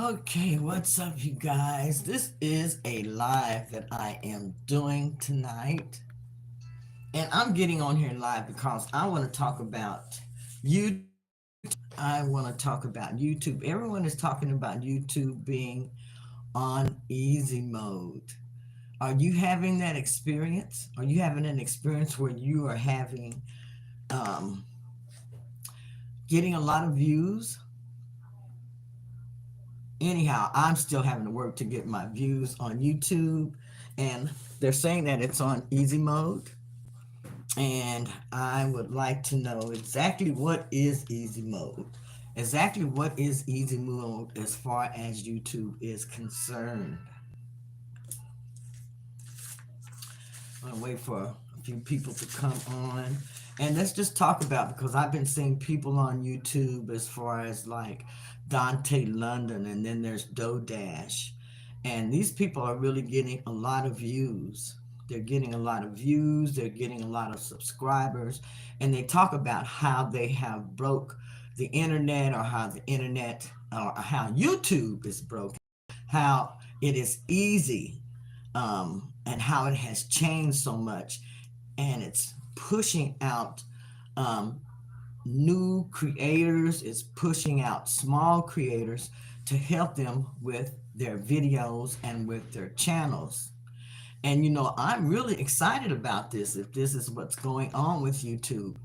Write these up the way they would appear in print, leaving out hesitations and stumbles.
Okay, what's up, you guys? This is a live that I am doing tonight. And I'm getting on here live because I want to talk about YouTube. I want to talk about YouTube. Everyone is talking about YouTube being on easy mode. Are you having that experience? Are you having an experience where you are having um, getting a lot of views? Anyhow, I'm still having to work to get my views on YouTube, and they're saying that it's on easy mode. And I would like to know exactly what is easy mode. Exactly what is easy mode as far as YouTube is concerned. I'm gonna wait for a few people to come on. And let's just talk about, because I've been seeing people on YouTube as far as like Dante London, and then there's Dodash. And these people are really getting a lot of views. They're getting a lot of views, they're getting a lot of subscribers, and they talk about how they have broke the internet, or how the internet, or how YouTube is broken, how it is easy, and how it has changed so much, and it's pushing out um, new creators, it's pushing out small creators to help them with their videos and with their channels. And I'm really excited about this, if this is what's going on with YouTube.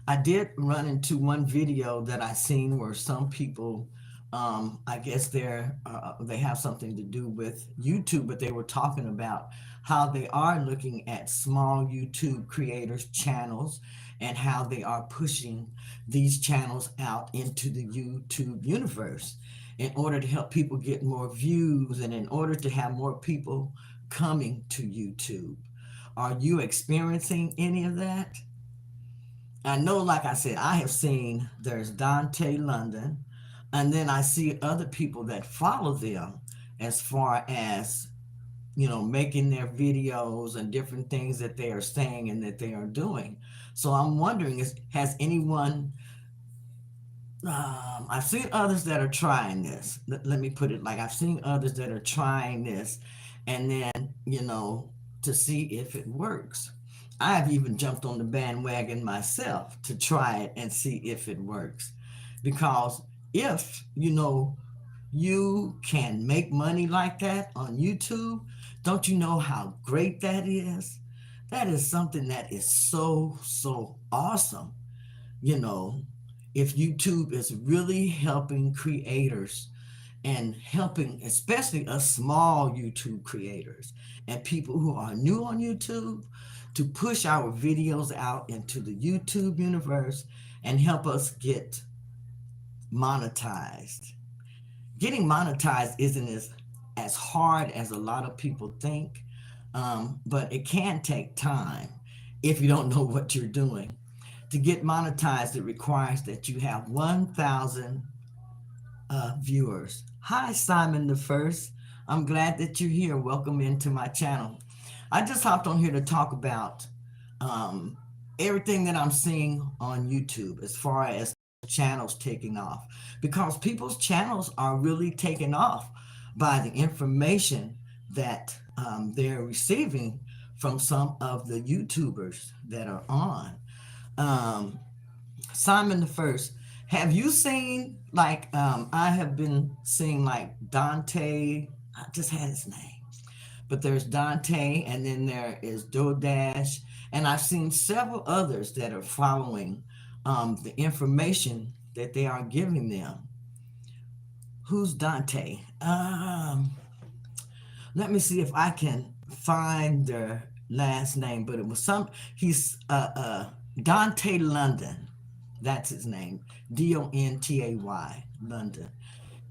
I did run into one video that I seen where some people, I guess they have something to do with YouTube, but they were talking about how they are looking at small YouTube creators' channels, and how they are pushing these channels out into the YouTube universe in order to help people get more views, and in order to have more people coming to YouTube. Are you experiencing any of that? I know, like I said, I have seen there's Dante London, and then I see other people that follow them as far as, making their videos and different things that they are saying and that they are doing. So I'm wondering, has anyone, I've seen others that are trying this. Let me put it like, I've seen others that are trying this, and then, to see if it works. I've even jumped on the bandwagon myself to try it and see if it works. Because if, you can make money like that on YouTube, don't you know how great that is? That is something that is so, so awesome. You know, if YouTube is really helping creators, and helping especially us small YouTube creators and people who are new on YouTube, to push our videos out into the YouTube universe and help us get monetized. Getting monetized isn't as hard as a lot of people think, but it can take time if you don't know what you're doing. To get monetized, it requires that you have 1,000 viewers. Hi, Simon the First. I'm glad that you're here. Welcome into my channel. I just hopped on here to talk about um, everything that I'm seeing on YouTube as far as channels taking off, because people's channels are really taking off by the information that they're receiving from some of the YouTubers that are on. Um, Simon the First, have you seen, like, I have been seeing like Dante, I just had his name, but there's Dante, and then there is Dodash, and I've seen several others that are following the information that they are giving them. Who's Dante? Let me see if I can find their last name, but it was he's Dante London. That's his name. Dontay, London.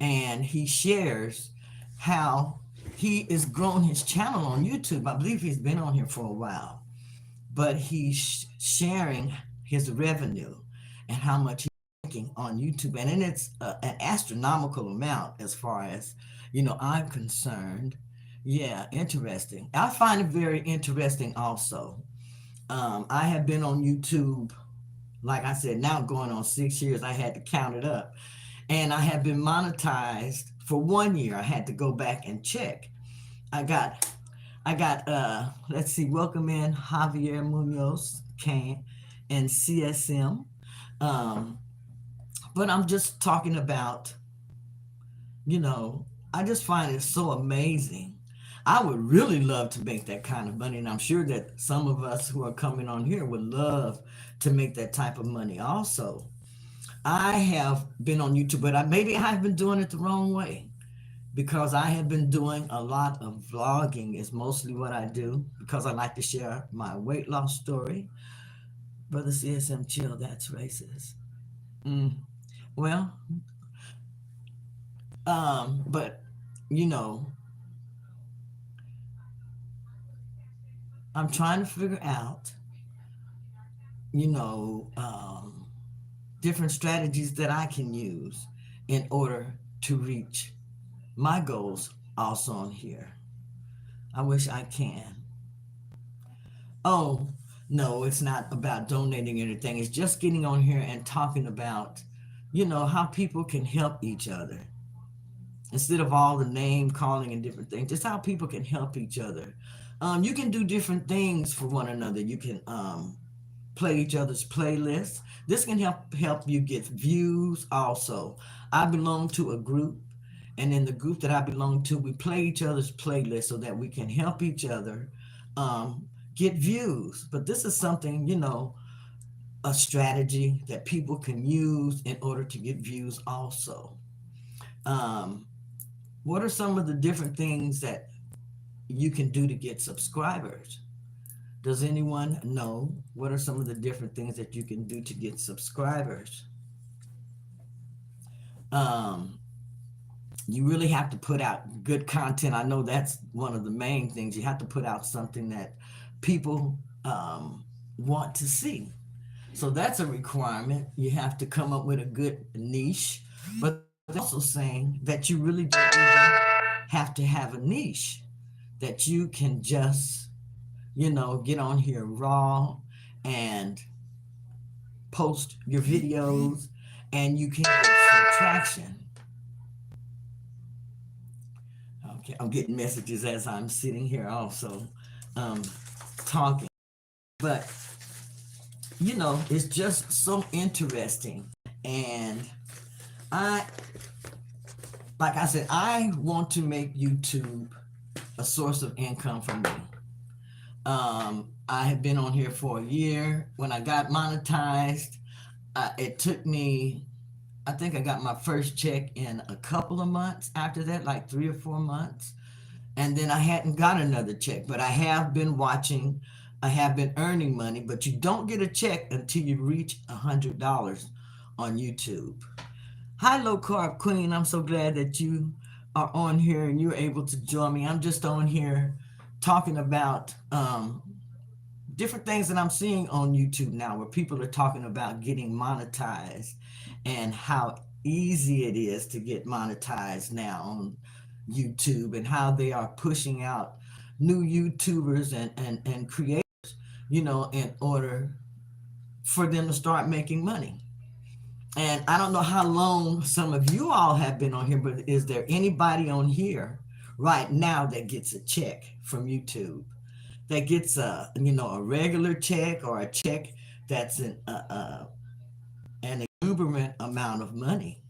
And he shares how he is growing his channel on YouTube. I believe he's been on here for a while, but he's sharing his revenue and how much he's making on YouTube. And then it's an astronomical amount as far as, I'm concerned. Yeah, interesting. I find it very interesting also. I have been on YouTube, like I said, now going on 6 years. I had to count it up. And I have been monetized for 1 year. I had to go back and check. I got let's see, welcome in Javier Munoz Kane and CSM. Um, but I'm just talking about, you know, I just find it so amazing. I would really love to make that kind of money, and I'm sure that some of us who are coming on here would love to make that type of money also. I have been on YouTube, but maybe I've been doing it the wrong way because I have been doing a lot of vlogging is mostly what I do because I like to share my weight loss story. Brother CSM chill, that's racist. Mm, well, but you know, I'm trying to figure out, you know, different strategies that I can use in order to reach my goals also on here. I wish I can. Oh, no, it's not about donating anything. It's just getting on here and talking about, you know, how people can help each other. Instead of all the name calling and different things, just how people can help each other. You can do different things for one another. You can play each other's playlists. This can help you get views also. I belong to a group, and in the group that I belong to, we play each other's playlists so that we can help each other get views. But this is something, you know, a strategy that people can use in order to get views also. Um, what are some of the different things that you can do to get subscribers? Does anyone know what are some of the different things that you can do to get subscribers? Um, you really have to put out good content. I know that's one of the main things. You have to put out something that people want to see. So that's a requirement. You have to come up with a good niche, but they're also saying that you really don't even have to have a niche, that you can just, you know, get on here raw and post your videos and you can get some traction. Okay, I'm getting messages as I'm sitting here also um, talking. But, you know, it's just so interesting. And I, like I said, I want to make YouTube a source of income for me. I have been on here for a year. When I got monetized, it took me, I think I got my first check in a couple of months after that, like 3 or 4 months. And then I hadn't got another check, but I have been watching, I have been earning money, but you don't get a check until you reach $100 on YouTube. Hi, Low Carb Queen. I'm so glad that you are on here and you're able to join me. I'm just on here talking about different things that I'm seeing on YouTube now where people are talking about getting monetized and how easy it is to get monetized now on YouTube and how they are pushing out new YouTubers and creators, you know, in order for them to start making money. And I don't know how long some of you all have been on here, but is there anybody on here right now that gets a check from YouTube? That gets a, you know, a regular check or a check that's an exuberant amount of money?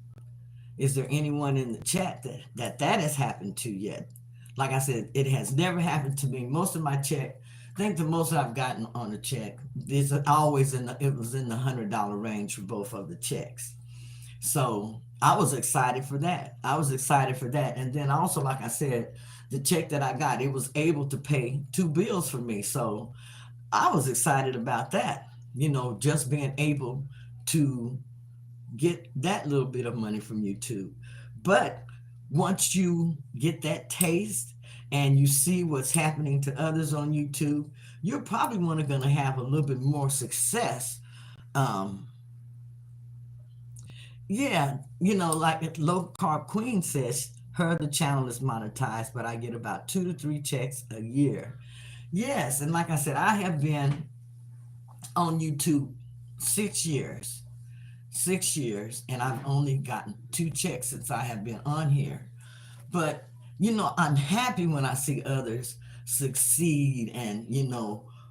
Is there anyone in the chat that has happened to yet? Like I said, it has never happened to me. Most of my check, I think the most I've gotten on a check is always it was in the $100 range for both of the checks. So I was excited for that. I was excited for that. And then also, like I said, the check that I got, it was able to pay 2 bills for me. So I was excited about that, you know, just being able to get that little bit of money from YouTube. But once you get that taste and you see what's happening to others on YouTube, you're probably going to have a little bit more success. Um, yeah, you know, like Low Carb Queen says, the channel is monetized, but I get about 2 to 3 checks a year. Yes, and like I said, I have been on YouTube 6 years, and I've only gotten 2 checks since I have been on here. But, I'm happy when I see others succeed and,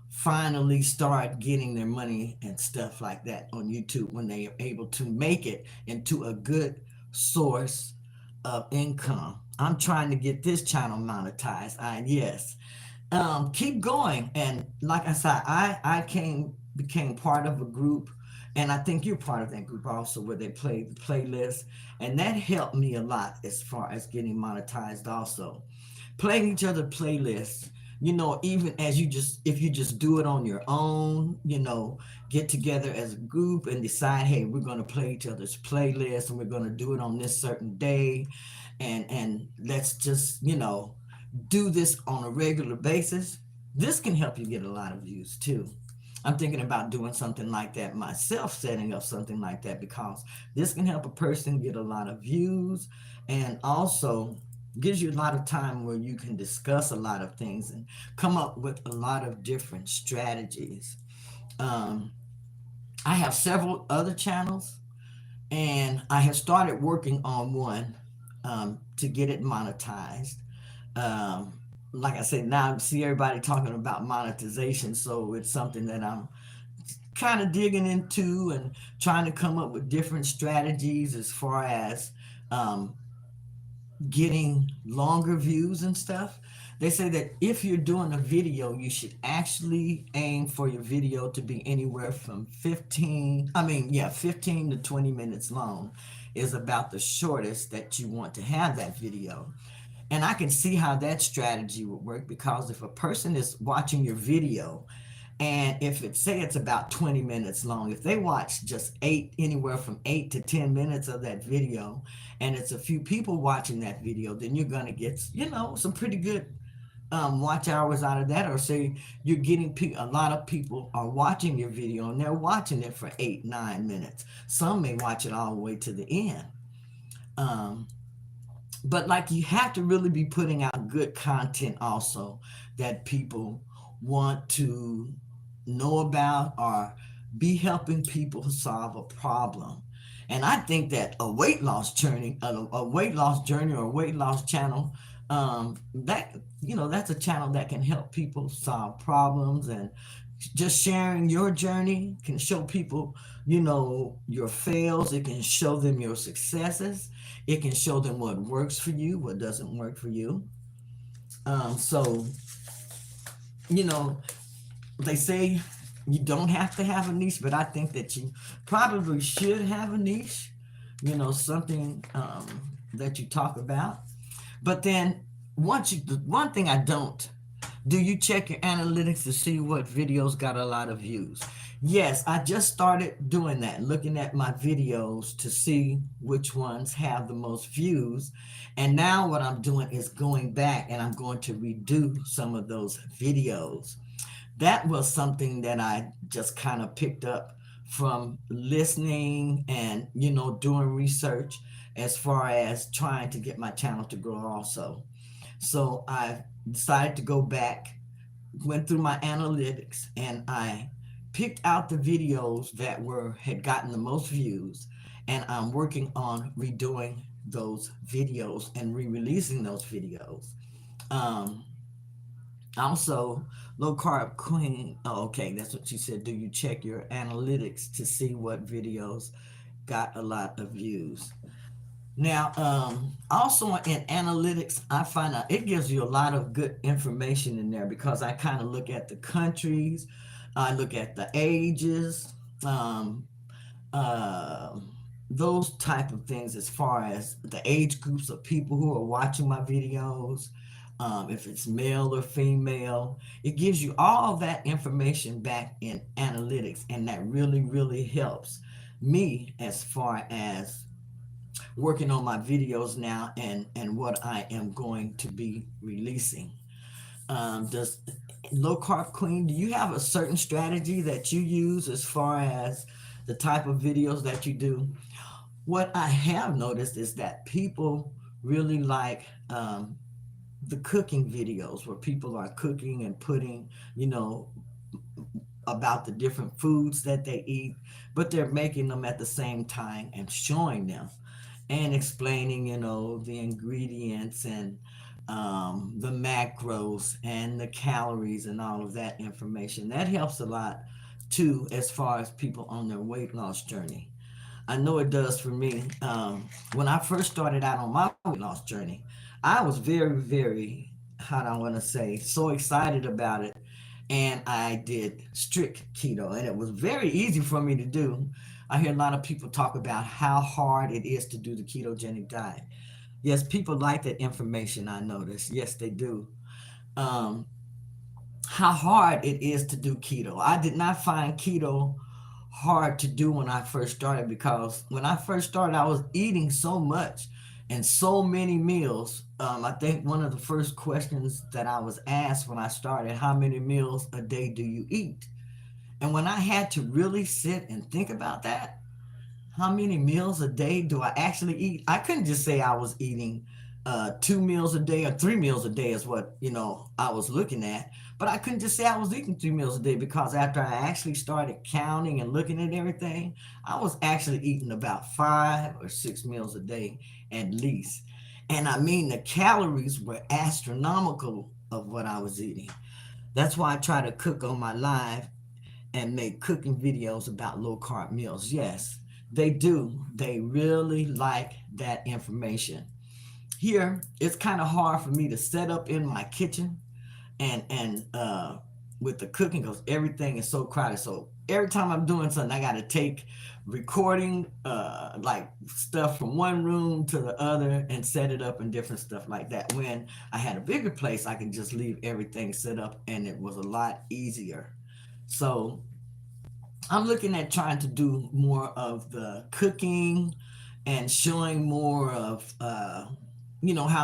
finally start getting their money and stuff like that on YouTube when they are able to make it into a good source of income. I'm trying to get this channel monetized. Yes, keep going. And like I said, I became part of a group, and I think you're part of that group also, where they play the playlist, and that helped me a lot as far as getting monetized also. Playing each other playlists, even as if you just do it on your own, get together as a group and decide, hey, we're going to play each other's playlist and we're going to do it on this certain day, and let's just, do this on a regular basis. This can help you get a lot of views too. I'm thinking about doing something like that myself, setting up something like that, because this can help a person get a lot of views, and also gives you a lot of time where you can discuss a lot of things and come up with a lot of different strategies. Um, I have several other channels, and I have started working on one to get it monetized. Um, like I said, now I see everybody talking about monetization, so it's something that I'm kind of digging into and trying to come up with different strategies as far as um, getting longer views and stuff. They say that if you're doing a video, you should actually aim for your video to be anywhere from 15 to 20 minutes long is about the shortest that you want to have that video. And I can see how that strategy would work, because if a person is watching your video, and if it say it's about 20 minutes long, if they watch just anywhere from 8 to 10 minutes of that video, and it's a few people watching that video, then you're gonna get, some pretty good watch hours out of that. Or say you're getting a lot of people are watching your video and they're watching it for 8, 9 minutes. Some may watch it all the way to the end. Um, but like, you have to really be putting out good content also that people want to know about, or be helping people solve a problem. And I think that a weight loss journey or a weight loss channel, that that's a channel that can help people solve problems. And just sharing your journey can show people, your fails. It can show them your successes. It can show them what works for you, what doesn't work for you. So, you know, they say you don't have to have a niche, but I think that you probably should have a niche, something that you talk about. But then, the one thing I don't, do you check your analytics to see what videos got a lot of views? Yes, I just started doing that, looking at my videos to see which ones have the most views. And now what I'm doing is going back and I'm going to redo some of those videos. That was something that I just kind of picked up from listening and, doing research as far as trying to get my channel to grow also. So I decided to go back, went through my analytics, and I picked out the videos that had gotten the most views, and I'm working on redoing those videos and re-releasing those videos. Um, Also, low carb queen. Oh, okay, that's what she said. Do you check your analytics to see what videos got a lot of views? Now, also in analytics, I find out it gives you a lot of good information in there, because I kind of look at the countries, I look at the ages, um, uh, those type of things, as far as the age groups of people who are watching my videos, if it's male or female. It gives you all that information back in analytics, and that really, really helps me as far as working on my videos now, and what I am going to be releasing. Does Low Carb Queen, do you have a certain strategy that you use as far as the type of videos that you do? What I have noticed is that people really like the cooking videos, where people are cooking and putting, about the different foods that they eat, but they're making them at the same time and showing them. and explaining, the ingredients and the macros and the calories and all of that information. That helps a lot too, as far as people on their weight loss journey. I know it does for me. When I first started out on my weight loss journey, I was very, very, how do I want to say, so excited about it. And I did strict keto, and it was very easy for me to do. I hear a lot of people talk about how hard it is to do the ketogenic diet. Yes, people like that information, I notice. Yes, they do. Um, how hard it is to do keto. I did not find keto hard to do when I first started, because when I first started, I was eating so much and so many meals. I think one of the first questions that I was asked when I started, how many meals a day do you eat? And when I had to really sit and think about that, how many meals a day do I actually eat? I couldn't just say I was eating 2 meals a day or 3 meals a day is what I was looking at. But I couldn't just say I was eating 3 meals a day, because after I actually started counting and looking at everything, I was actually eating about 5 or 6 meals a day at least. And I mean, the calories were astronomical of what I was eating. That's why I try to cook on my live and make cooking videos about low carb meals. Yes, they do. They really like that information. Here, it's kind of hard for me to set up in my kitchen and with the cooking, because everything is so crowded. So every time I'm doing something, I got to take recording like stuff from one room to the other and set it up and different stuff like that. When I had a bigger place, I could just leave everything set up, and it was a lot easier. So I'm looking at trying to do more of the cooking and showing more of how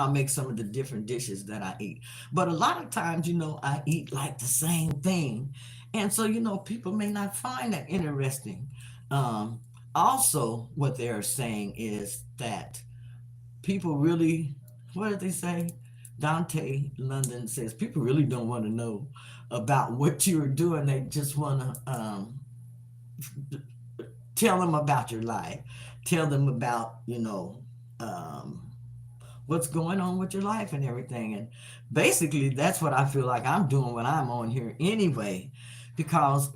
I make some of the different dishes that I eat. But a lot of times, I eat like the same thing. And so, people may not find that interesting. Um, Also, what they're saying is that people really, what did they say? Dante London says people really don't want to know about what you're doing. They just want to tell them about your life, tell them about um, what's going on with your life and everything. And basically that's what I feel like I'm doing when I'm on here anyway, because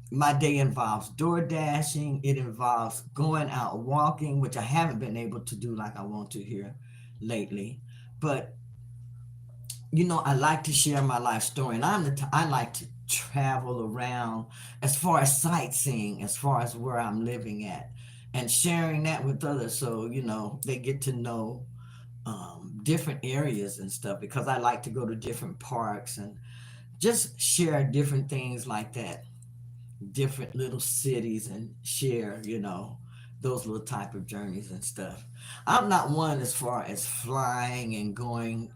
my day involves door dashing, it involves going out walking, which I haven't been able to do like I want to here lately. But I like to share my life story, and I like to travel around as far as sightseeing, as far as where I'm living at, and sharing that with others, so they get to know different areas and stuff, because I like to go to different parks and just share different things like that, different little cities, and share, those little type of journeys and stuff. I'm not one as far as flying and going,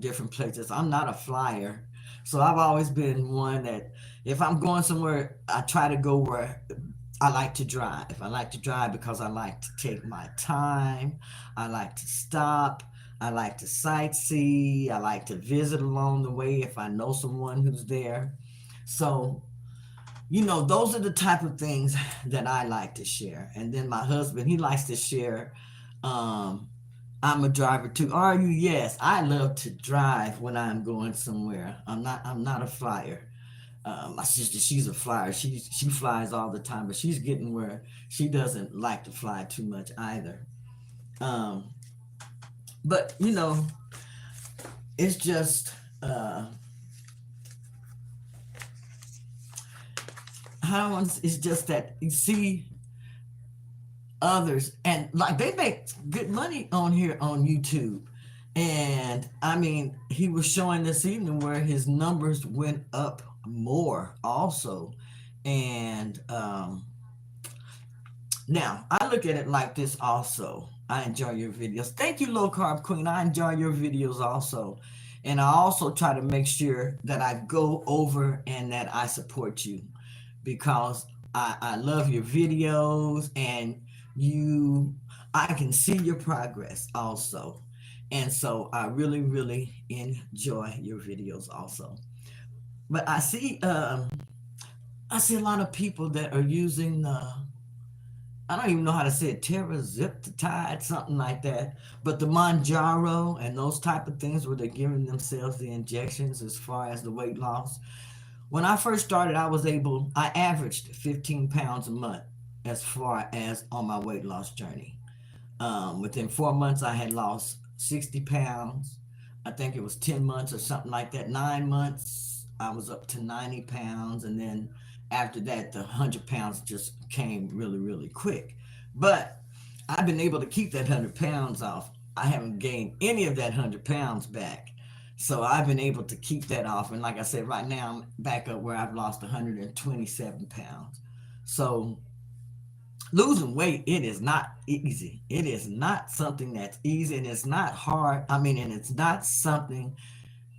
different places. I'm not a flyer. So I've always been one that if I'm going somewhere, I try to go where I like to drive. I like to drive because I like to take my time. I like to stop. I like to sightsee. I like to visit along the way if I know someone who's there. So those are the type of things that I like to share. And then my husband, he likes to share. Um, I'm a driver too. Are you? Yes, I love to drive when I'm going somewhere. I'm not a flyer. My sister, she's a flyer. She flies all the time, but she's getting where she doesn't like to fly too much either. Um, but it's just how it's just that you see others, and like they make good money on here on YouTube. And I mean, he was showing this evening where his numbers went up more also. And now I look at it like this also. I enjoy your videos. Thank you, Low Carb Queen. I enjoy your videos also. And I also try to make sure that I go over and that I support you, because I love your videos, and you I can see your progress also. And so I really, really enjoy your videos also. But I see a lot of people that are using I don't even know how to say it, teraziptide, something like that. But the Manjaro and those type of things where they're giving themselves the injections as far as the weight loss. When I first started, I averaged 15 pounds a month as far as on my weight loss journey. Within 4 months, I had lost 60 pounds. I think it was 10 months or something like that. 9 months, I was up to 90 pounds. And then after that, the 100 pounds just came really, really quick. But I've been able to keep that 100 pounds off. I haven't gained any of that 100 pounds back. So I've been able to keep that off. And like I said, right now I'm back up where I've lost 127 pounds. So losing weight, it is not easy. It is not something that's easy, and it's not hard. I mean, and it's not something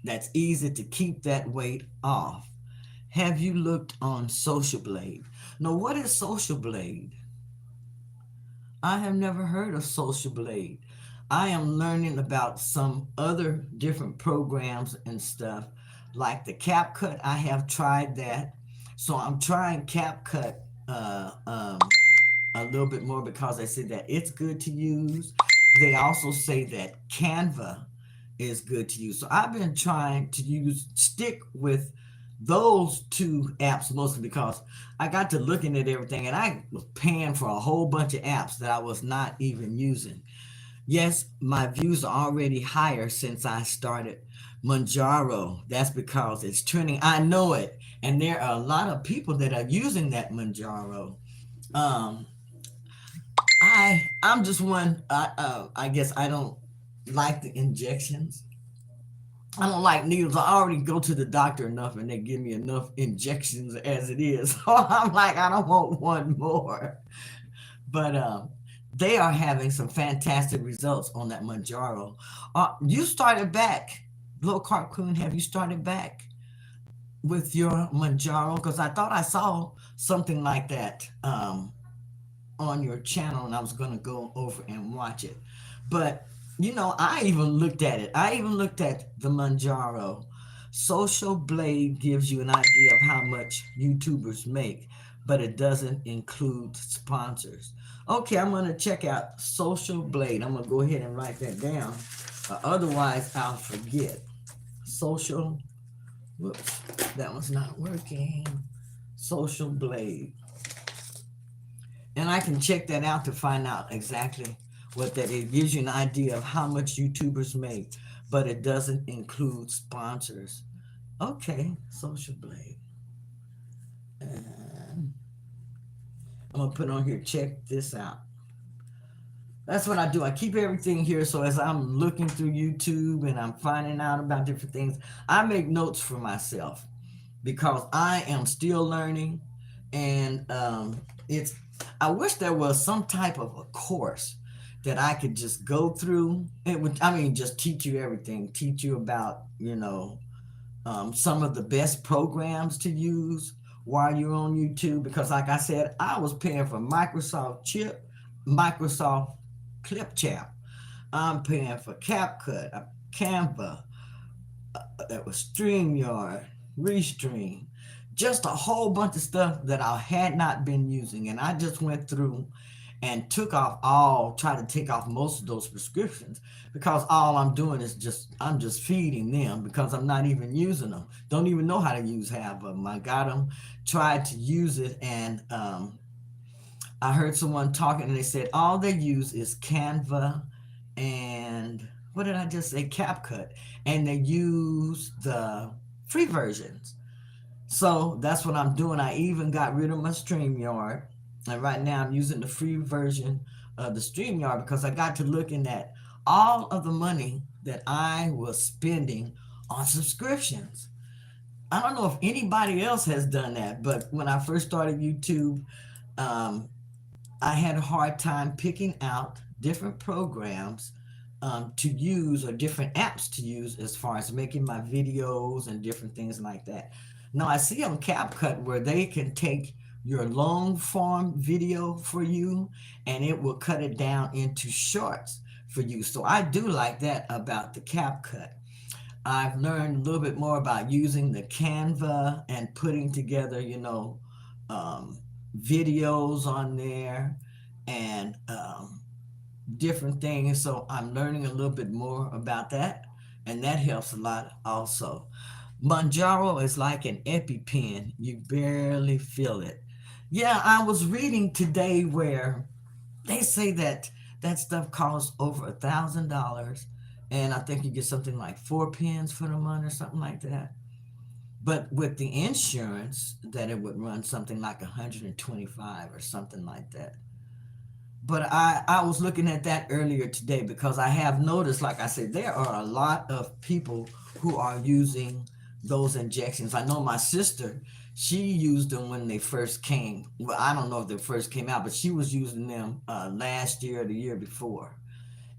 that's easy to keep that weight off. Have you looked on Social Blade? Now, what is Social Blade? I have never heard of Social Blade. I am learning about some other different programs and stuff, like the CapCut. I have tried that, so I'm trying CapCut a little bit more because they say that it's good to use. They also say that Canva is good to use. So I've been trying to stick with those two apps mostly because I got to looking at everything and I was paying for a whole bunch of apps that I was not even using. Yes, my views are already higher since I started Manjaro. That's because it's trending. I know it. And there are a lot of people that are using that Manjaro. Um, I'm just one. I guess I don't like the injections. I don't like needles. I already go to the doctor enough, and they give me enough injections as it is. So I'm like, I don't want one more. But they are having some fantastic results on that Manjaro. You started back, Little Cartoon. Have you started back with your Manjaro? Because I thought I saw something like that. On your channel and I was going to go over and watch it. But, I even looked at it. I even looked at the Manjaro. Social Blade gives you an idea of how much YouTubers make, but it doesn't include sponsors. Okay, I'm going to check out Social Blade. I'm going to go ahead and write that down. Otherwise, I'll forget. Social, whoops, that one's not working. Social Blade. And I can check that out to find out exactly what that is. It gives you an idea of how much YouTubers make, but it doesn't include sponsors. Okay, Social Blade. And I'm going to put on here, check this out. That's what I do. I keep everything here. So as I'm looking through YouTube and I'm finding out about different things, I make notes for myself because I am still learning. And it's I wish there was some type of a course that I could just go through. It would, I mean, just teach you everything, teach you about, some of the best programs to use while you're on YouTube. Because, like I said, I was paying for Microsoft Clipchamp. I'm paying for CapCut, Canva, that was StreamYard, Restream, just a whole bunch of stuff that I had not been using. And I just went through and tried to take off most of those prescriptions because all I'm doing is I'm just feeding them because I'm not even using them. Don't even know how to use half of them. I got them, tried to use it, and I heard someone talking and they said all they use is Canva and what did I just say? CapCut. And they use the free versions. So that's what I'm doing. I even got rid of my StreamYard. And right now I'm using the free version of the StreamYard because I got to looking at all of the money that I was spending on subscriptions. I don't know if anybody else has done that, but when I first started YouTube, um, I had a hard time picking out different programs to use or different apps to use as far as making my videos and different things like that. Now I see on CapCut where they can take your long form video for you and it will cut it down into shorts for you. So I do like that about the CapCut. I've learned a little bit more about using the Canva and putting together, um, videos on there and different things. So I'm learning a little bit more about that, and that helps a lot also. Manjaro is like an EpiPen. You barely feel it. Yeah, I was reading today where they say that that stuff costs over $1,000, and I think you get something like 4 pens for the month or something like that. But with the insurance, that it would run something like 125 or something like that. But I was looking at that earlier today because I have noticed, like I said, there are a lot of people who are using those injections. I know my sister, she used them when they first came. Well, I don't know if they first came out, but she was using them last year or the year before.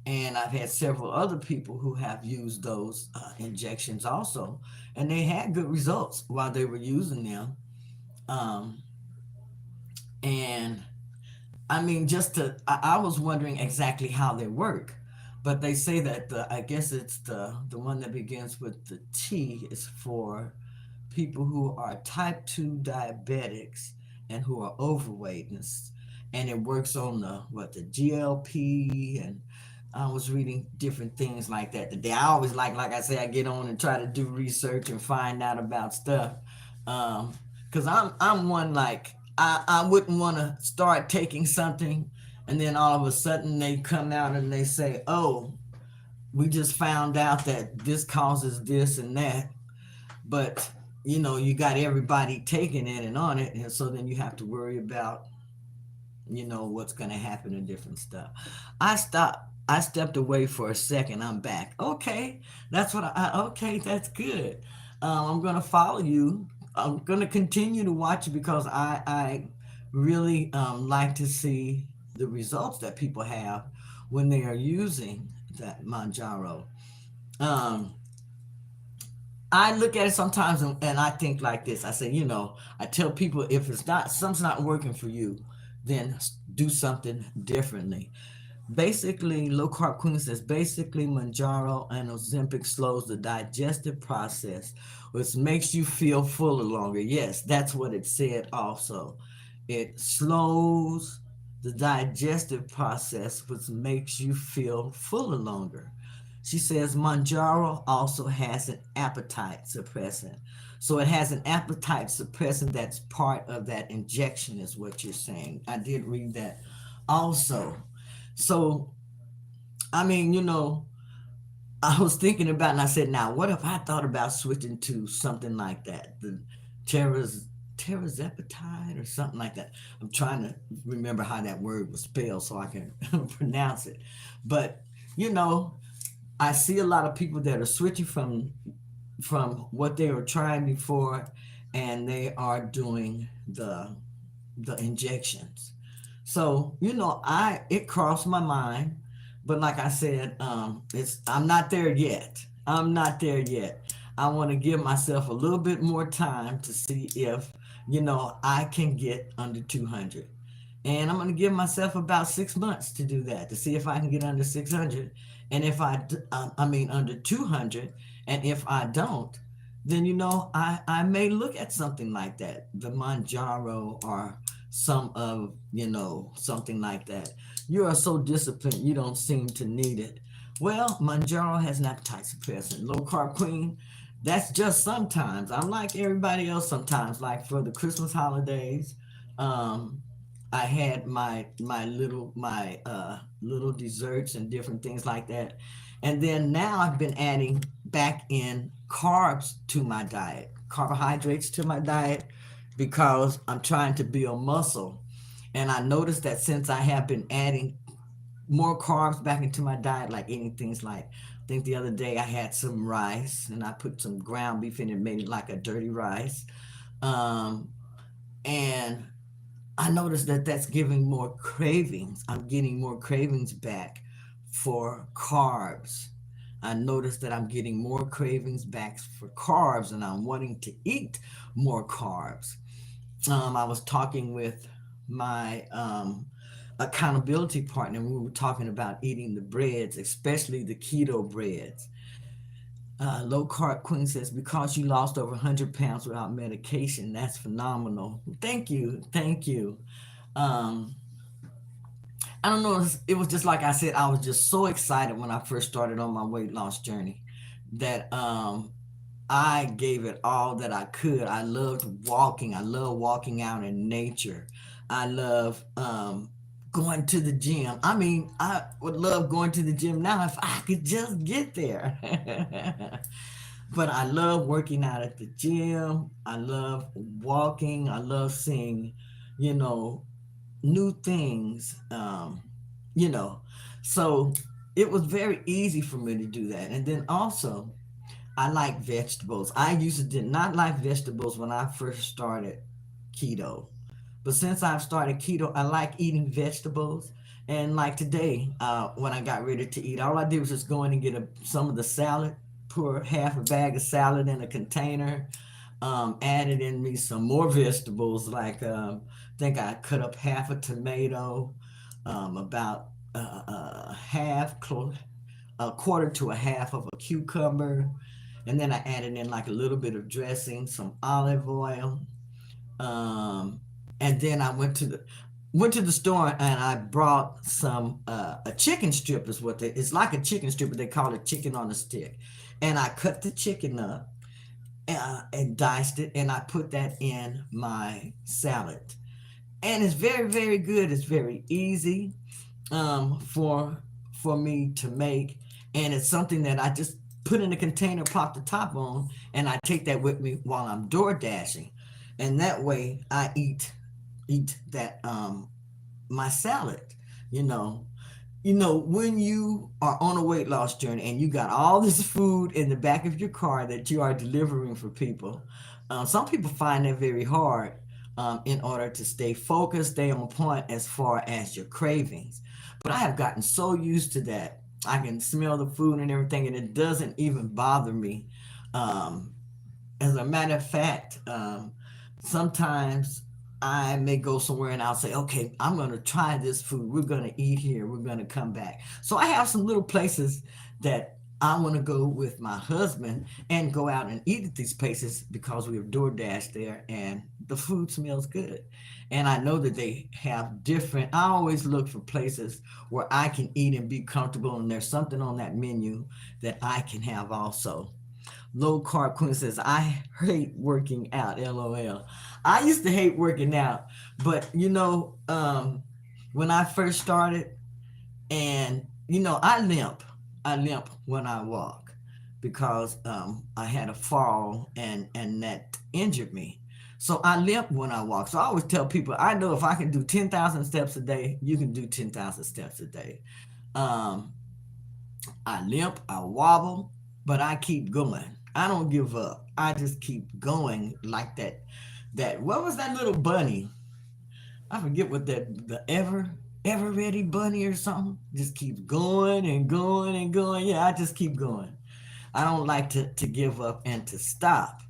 And I've had several other people who have used those injections also, and they had good results while they were using them. Um, and I mean, I was wondering exactly how they work, but they say that I guess it's the one that begins with the T is for people who are type 2 diabetics and who are overweight, and it works on the GLP, and I was reading different things like that today. I always like I say, I get on and try to do research and find out about stuff. Because I'm one like I wouldn't want to start taking something and then all of a sudden they come out and they say, oh, we just found out that this causes this and that, but you got everybody taking it and on it, and so then you have to worry about what's going to happen and different stuff. I stepped away for a second. I'm back. Okay, that's okay, that's good. I'm going to follow you. I'm going to continue to watch it because I really like to see the results that people have when they are using that Manjaro. um, I look at it sometimes and I think like this. I say, I tell people, if something's not working for you, then do something differently. Basically, Low Carb Queen says basically Manjaro and Ozempic slows the digestive process, which makes you feel fuller longer. Yes, that's what it said also. It slows the digestive process, which makes you feel fuller longer. She says Manjaro also has an appetite suppressant. So it has an appetite suppressant that's part of that injection, is what you're saying. I did read that also. So, I mean, I was thinking about, and I said, now, what if I thought about switching to something like that? The Terra's Terazepatide or something like that. I'm trying to remember how that word was spelled so I can pronounce it. But, you know, I see a lot of people that are switching from what they were trying before, and they are doing the injections. So I it crossed my mind, but like I said, it's I'm not there yet. I'm not there yet. I want to give myself a little bit more time to see if I can get under 200, and I'm going to give myself about 6 months to do that, to see if I can get under 600, and if I mean under 200, and if I don't, then I may look at something like that, the Manjaro or some of something like that. You are so disciplined, you don't seem to need it. Well, Manjaro has an appetite suppressant. Low Carb Queen, that's just sometimes. I'm like everybody else sometimes. Like for the Christmas holidays, um, I had my little desserts and different things like that. And then now I've been adding back in carbs to my diet, carbohydrates to my diet, because I'm trying to build muscle. And I noticed that since I have been adding more carbs back into my diet, like eating things like, I think the other day I had some rice and I put some ground beef in it, made it like a dirty rice. Um, and I noticed that that's giving more cravings. I'm getting more cravings back for carbs. I noticed that I'm getting more cravings back for carbs, and I'm wanting to eat more carbs. I was talking with my accountability partner, and we were talking about eating the breads, especially the keto breads. Low Carb Queen says, because you lost over 100 pounds without medication, that's phenomenal. Thank you. Thank you. Um, I don't know. It was just like I said. I was just so excited when I first started on my weight loss journey that I gave it all that I could. I loved walking. I love walking out in nature. I love going to the gym. I mean, I would love going to the gym now if I could just get there. But I love working out at the gym. I love walking. I love seeing, you know, new things. You know, so it was very easy for me to do that. And then also, I like vegetables. I used to did not like vegetables when I first started keto. But since I've started keto, I like eating vegetables. And like today, when I got ready to eat, all I did was just go in and get some of the salad, pour half a bag of salad in a container, added in me some more vegetables. Like I think I cut up half a tomato, about a quarter to a half of a cucumber, and then I added in like a little bit of dressing, some olive oil, um, and then I went to the store and I brought some a chicken strip is what it's like a chicken strip, but they call it chicken on a stick, and I cut the chicken up and diced it, and I put that in my salad, and it's very very good. It's very easy for me to make, and it's something that I just put in a container, pop the top on, and I take that with me while I'm door dashing, and that way I eat that my salad, you know. When you are on a weight loss journey and you got all this food in the back of your car that you are delivering for people, some people find that very hard in order to stay focused, stay on point as far as your cravings. But I have gotten so used to that. I can smell the food and everything, and it doesn't even bother me. Um, as a matter of fact, sometimes I may go somewhere and I'll say, okay, I'm going to try this food. We're going to eat here. We're going to come back. So I have some little places that I want to go with my husband and go out and eat at these places because we have DoorDash there and the food smells good. And I know that they have different, I always look for places where I can eat and be comfortable, and there's something on that menu that I can have also. Low Carb Queen says, I hate working out, LOL. I used to hate working out, but when I first started, and I limp when I walk because I had a fall and that injured me. So I limp when I walk. So I always tell people, I know if I can do 10,000 steps a day, you can do 10,000 steps a day. Um, I limp, I wobble, but I keep going. I don't give up. I just keep going like that. That what was that little bunny? I forget what the ever ready bunny or something. Just keeps going and going and going. Yeah, I just keep going. I don't like to give up and to stop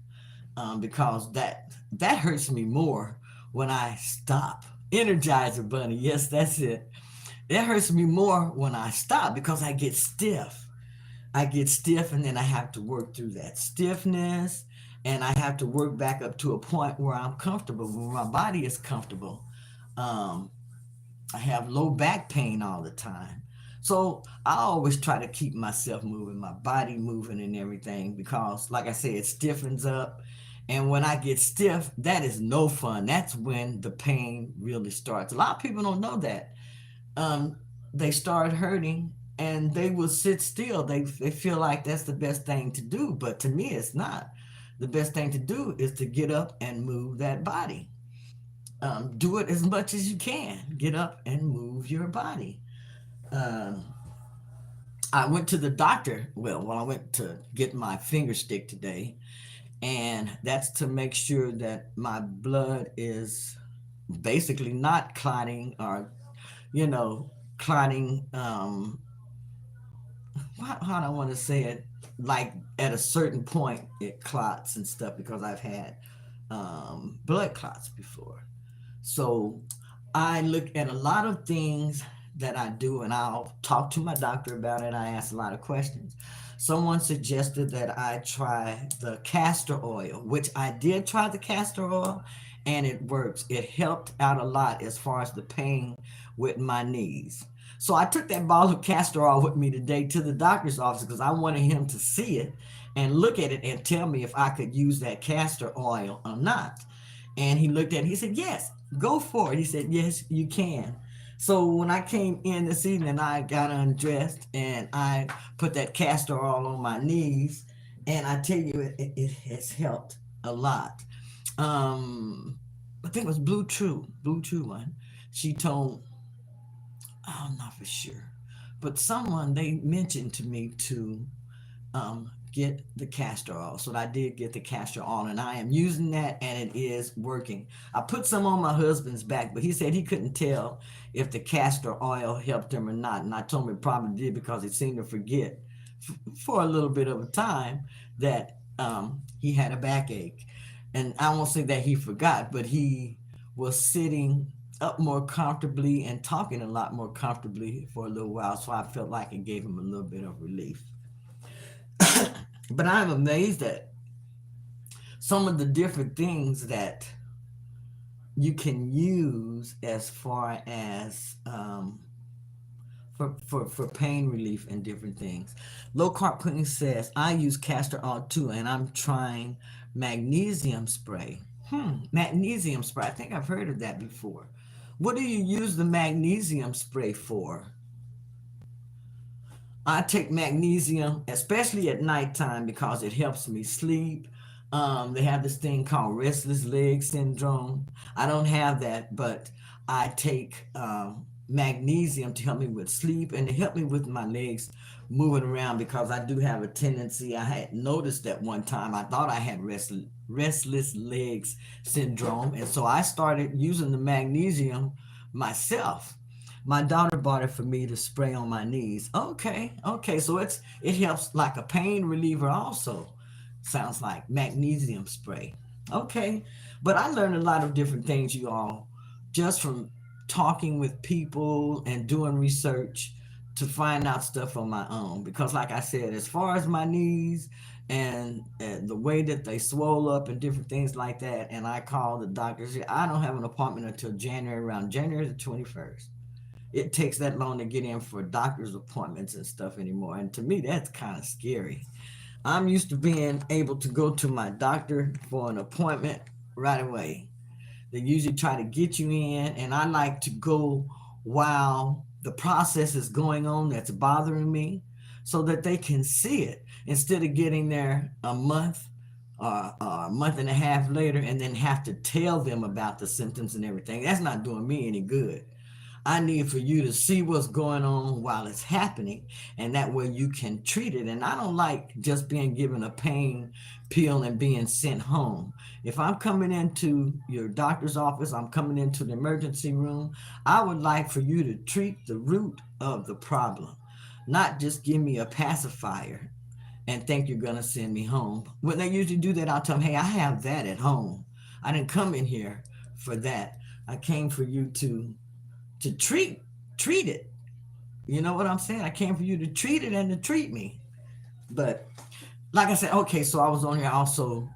because that hurts me more when I stop. Energizer bunny. Yes, that's it. It hurts me more when I stop because I get stiff. I get stiff and then I have to work through that stiffness, and I have to work back up to a point where I'm comfortable, where my body is comfortable. Um, I have low back pain all the time. So I always try to keep myself moving, my body moving and everything because, like I said, it stiffens up. And when I get stiff, that is no fun. That's when the pain really starts. A lot of people don't know that. um, they start hurting and they will sit still. They feel like that's the best thing to do, but to me, it's not. The best thing to do is to get up and move that body. Do it as much as you can. Get up and move your body. Um, I went to the doctor. Well, I went to get my finger stick today, and that's to make sure that my blood is basically not clotting or you know clotting how do I want to say it? Like at a certain point, it clots and stuff because I've had blood clots before. So I look at a lot of things that I do, and I'll talk to my doctor about it. I ask a lot of questions. Someone suggested that I try the castor oil, which I did try the castor oil, and it works. It helped out a lot as far as the pain with my knees. So I took that bottle of castor oil with me today to the doctor's office because I wanted him to see it and look at it and tell me if I could use that castor oil or not. And he looked at it, he said, yes, go for it. He said, yes, you can. So when I came in this evening, I got undressed and I put that castor oil on my knees. And I tell you, it has helped a lot. I think it was Blue True one. She told, I'm not for sure, but someone they mentioned to me to get the castor oil. So I did get the castor oil and I am using that and it is working. I put some on my husband's back, but he said he couldn't tell if the castor oil helped him or not. And I told him it probably did because he seemed to forget for a little bit of a time that he had a backache. And I won't say that he forgot, but he was sitting up more comfortably and talking a lot more comfortably for a little while. So I felt like it gave him a little bit of relief. But I'm amazed at some of the different things that you can use as far as for pain relief and different things. Low Carb Queen says, I use castor oil too, and I'm trying magnesium spray. Magnesium spray. I think I've heard of that before. What do you use the magnesium spray for? I take magnesium, especially at nighttime, because it helps me sleep. They have this thing called restless leg syndrome. I don't have that, but I take magnesium to help me with sleep and to help me with my legs moving around because I do have a tendency. I had noticed that one time I thought I had restless legs syndrome, and so I started using the magnesium myself. My daughter bought it for me to spray on my knees. Okay, so it helps like a pain reliever also. Sounds like magnesium spray. Okay, but I learned a lot of different things, you all, just from talking with people and doing research to find out stuff on my own. Because, like I said, as far as my knees and the way that they swell up and different things like that, and I called the doctors. I don't have an appointment until January, around January the 21st. It takes that long to get in for doctor's appointments and stuff anymore. And to me, that's kind of scary. I'm used to being able to go to my doctor for an appointment right away. They usually try to get you in, and I like to go while the process is going on that's bothering me so that they can see it instead of getting there a month or a month and a half later and then have to tell them about the symptoms and everything. That's not doing me any good. I need for you to see what's going on while it's happening, and that way you can treat it. And I don't like just being given a pain pill and being sent home. If I'm coming into your doctor's office, I'm coming into the emergency room, I would like for you to treat the root of the problem, not just give me a pacifier and think you're going to send me home. When they usually do that, I'll tell them, hey, I have that at home. I didn't come in here for that. I came for you to treat it. You know what I'm saying? I came for you to treat it and to treat me. But like I said, okay, so I was on here also.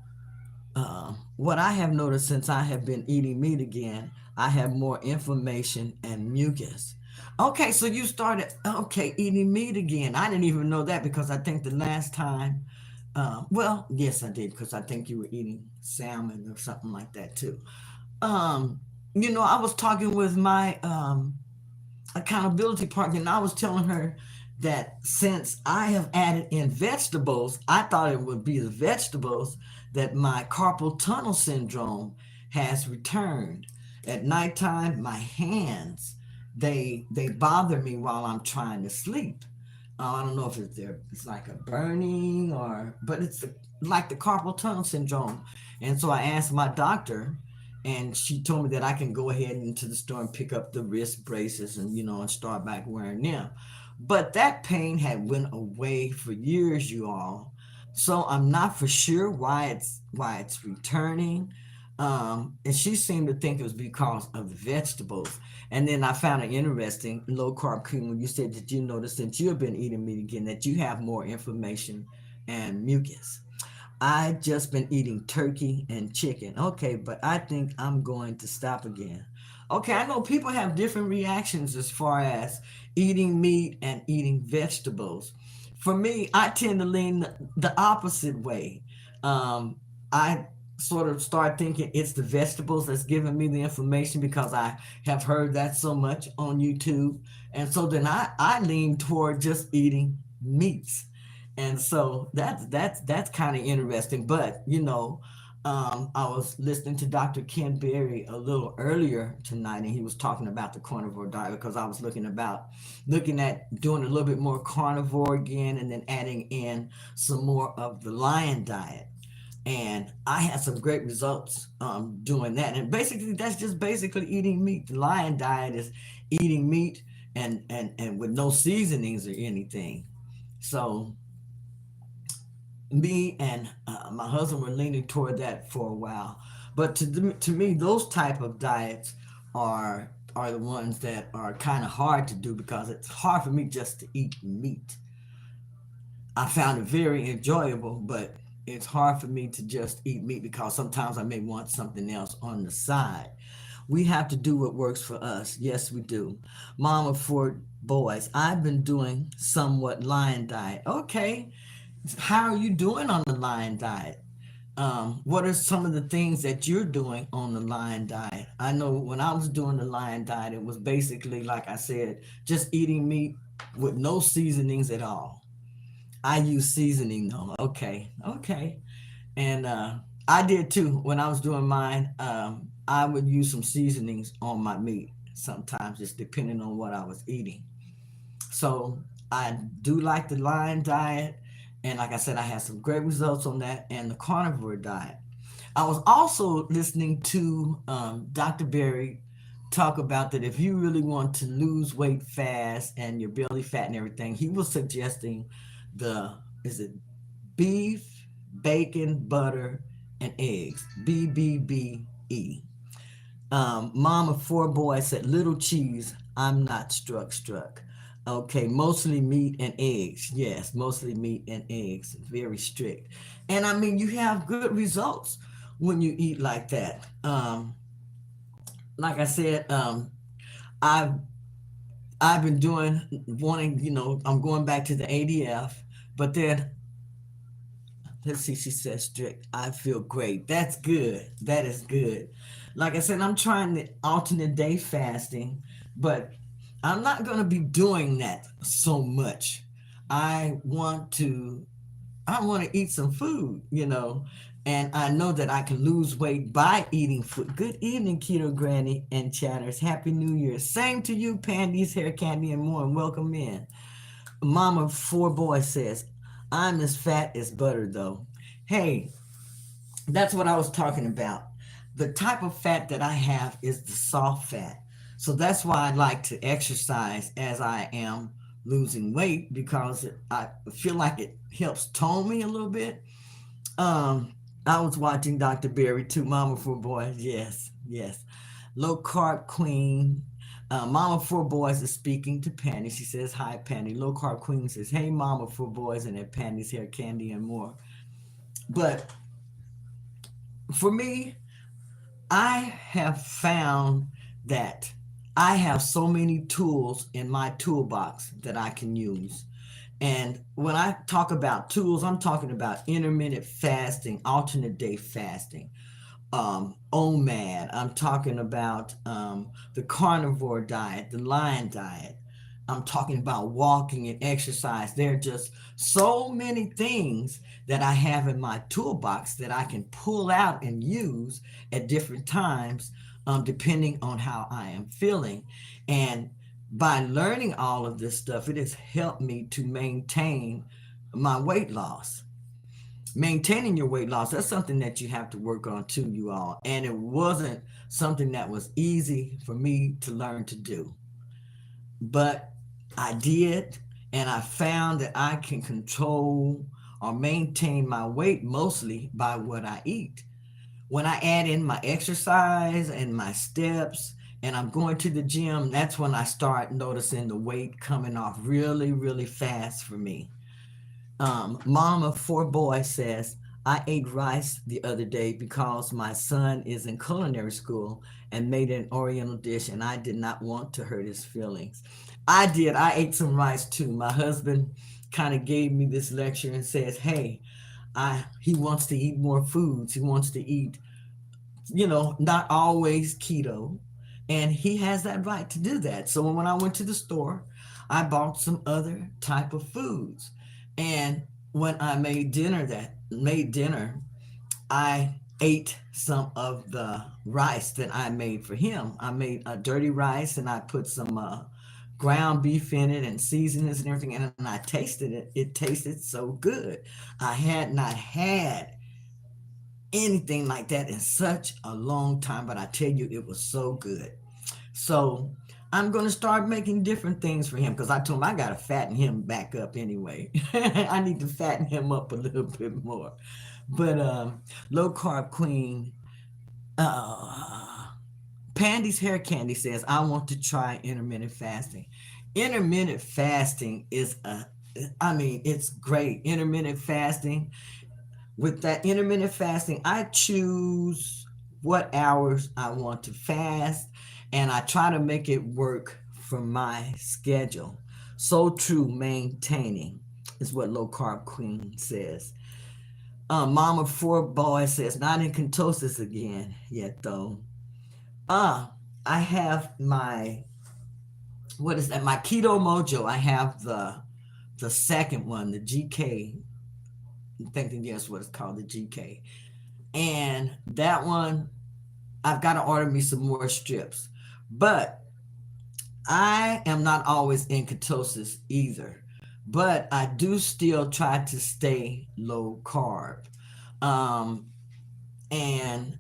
What I have noticed since I have been eating meat again, I have more inflammation and mucus. Okay, so you started eating meat again. I didn't even know that because I think the last time, well, yes, I did because I think you were eating salmon or something like that too. Um, I was talking with my accountability partner, and I was telling her that since I have added in vegetables, I thought it would be the vegetables that my carpal tunnel syndrome has returned. At nighttime, my hands they bother me while I'm trying to sleep. I don't know if it's like a burning but like the carpal tunnel syndrome. And so I asked my doctor, and she told me that I can go ahead into the store and pick up the wrist braces and and start back wearing them. But that pain had went away for years, you all. So I'm not for sure why it's returning. And she seemed to think it was because of the vegetables. And then I found it interesting, low carb cream, when you said that you noticed since you have been eating meat again that you have more inflammation and mucus. I just been eating turkey and chicken. Okay, but I think I'm going to stop again. Okay, I know people have different reactions as far as eating meat and eating vegetables. For me, I tend to lean the opposite way. I sort of start thinking it's the vegetables that's giving me the information because I have heard that so much on YouTube. And so then I lean toward just eating meats. And so that's kind of interesting. But I was listening to Dr. Ken Berry a little earlier tonight, and he was talking about the carnivore diet because I was looking at doing a little bit more carnivore again, and then adding in some more of the lion diet. And I had some great results doing that. And basically, that's just basically eating meat. The lion diet is eating meat and with no seasonings or anything. So me and my husband were leaning toward that for a while. But to me, those type of diets are the ones that are kind of hard to do because it's hard for me just to eat meat. I found it very enjoyable, but it's hard for me to just eat meat because sometimes I may want something else on the side. We have to do what works for us. Yes, we do. Mom of four boys. I've been doing somewhat lion diet. Okay, how are you doing on the lion diet? What are some of the things that you're doing on the lion diet? I know when I was doing the lion diet, it was basically, like I said, just eating meat with no seasonings at all. I use seasoning though. Okay, okay. And I did too. When I was doing mine, I would use some seasonings on my meat sometimes, just depending on what I was eating. So I do like the lion diet. And like I said, I had some great results on that and the carnivore diet. I was also listening to Dr. Berry talk about that if you really want to lose weight fast and your belly fat and everything, he was suggesting the, is it beef, bacon, butter, and eggs. BBBE. Mom of four boys said, little cheese, I'm not struck. Okay, mostly meat and eggs. Yes, mostly meat and eggs. Very strict. And I mean, you have good results when you eat like that. Like I said, I've I've been I'm going back to the ADF, but then let's see, she says strict. I feel great. That's good. That is good. Like I said, I'm trying the alternate day fasting, but I'm not going to be doing that so much. I want to I want to eat some food. And I know that I can lose weight by eating food. Good evening, Keto Granny and Chatters. Happy New Year. Same to you, Pandy's Hair Candy and more, and welcome in. Mama Four Boys says, I'm as fat as butter though. Hey, that's what I was talking about. The type of fat that I have is the soft fat. So that's why I like to exercise as I am losing weight because I feel like it helps tone me a little bit. Um, I was watching Dr. Berry too, Mama Four Boys. Yes, yes. Low carb queen. Mama Four Boys is speaking to Pandy. She says, hi, Pandy. Low carb queen says, hey, Mama Four Boys, and then Pandy's hair, candy, and more. But for me, I have found that I have so many tools in my toolbox that I can use. And when I talk about tools, I'm talking about intermittent fasting, alternate day fasting, OMAD. I'm talking about the carnivore diet, the lion diet. I'm talking about walking and exercise. There are just so many things that I have in my toolbox that I can pull out and use at different times, depending on how I am feeling. And by learning all of this stuff, it has helped me to maintain my weight loss. Maintaining your weight loss, that's something that you have to work on too, you all. And it wasn't something that was easy for me to learn to do. But I did, and I found that I can control or maintain my weight mostly by what I eat. When I add in my exercise and my steps, and I'm going to the gym, that's when I start noticing the weight coming off really, really fast for me. Mom of four boys says, I ate rice the other day because my son is in culinary school and made an oriental dish, and I did not want to hurt his feelings. I did. I ate some rice too. My husband kind of gave me this lecture and says, "Hey, I he wants to eat more foods. He wants to eat, not always keto, and he has that right to do that." So when I went to the store, I bought some other type of foods, and when I made dinner, I ate some of the rice that I made for him. I made a dirty rice and I put some ground beef in it and seasonings and everything, and I tasted it. It tasted so good. I had not had anything like that in such a long time, but I tell you, it was so good. So I'm going to start making different things for him because I told him I got to fatten him back up anyway. I need to fatten him up a little bit more. But low carb queen, uh, Pandy's hair candy says, I want to try intermittent fasting. Intermittent fasting it's great. Intermittent fasting, with that intermittent fasting, I choose what hours I want to fast and I try to make it work for my schedule. So true, maintaining is what Low Carb Queen says. Mama Four Boy says, not in ketosis again yet though. Uh, I have what is that? My Keto Mojo. I have the second one, the GK. I'm thinking, yes, what it's called, the GK. And that one, I've got to order me some more strips. But I am not always in ketosis either. But I do still try to stay low carb. Um, and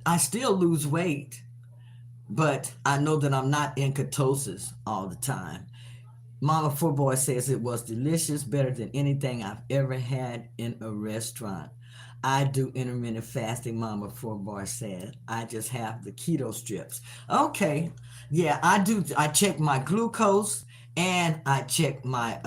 I still lose weight, but I know that I'm not in ketosis all the time. Mama Footboy says it was delicious, better than anything I've ever had in a restaurant. I do intermittent fasting, Mama Footboy said. I just have the keto strips. Okay. Yeah, I do. I check my glucose and I check my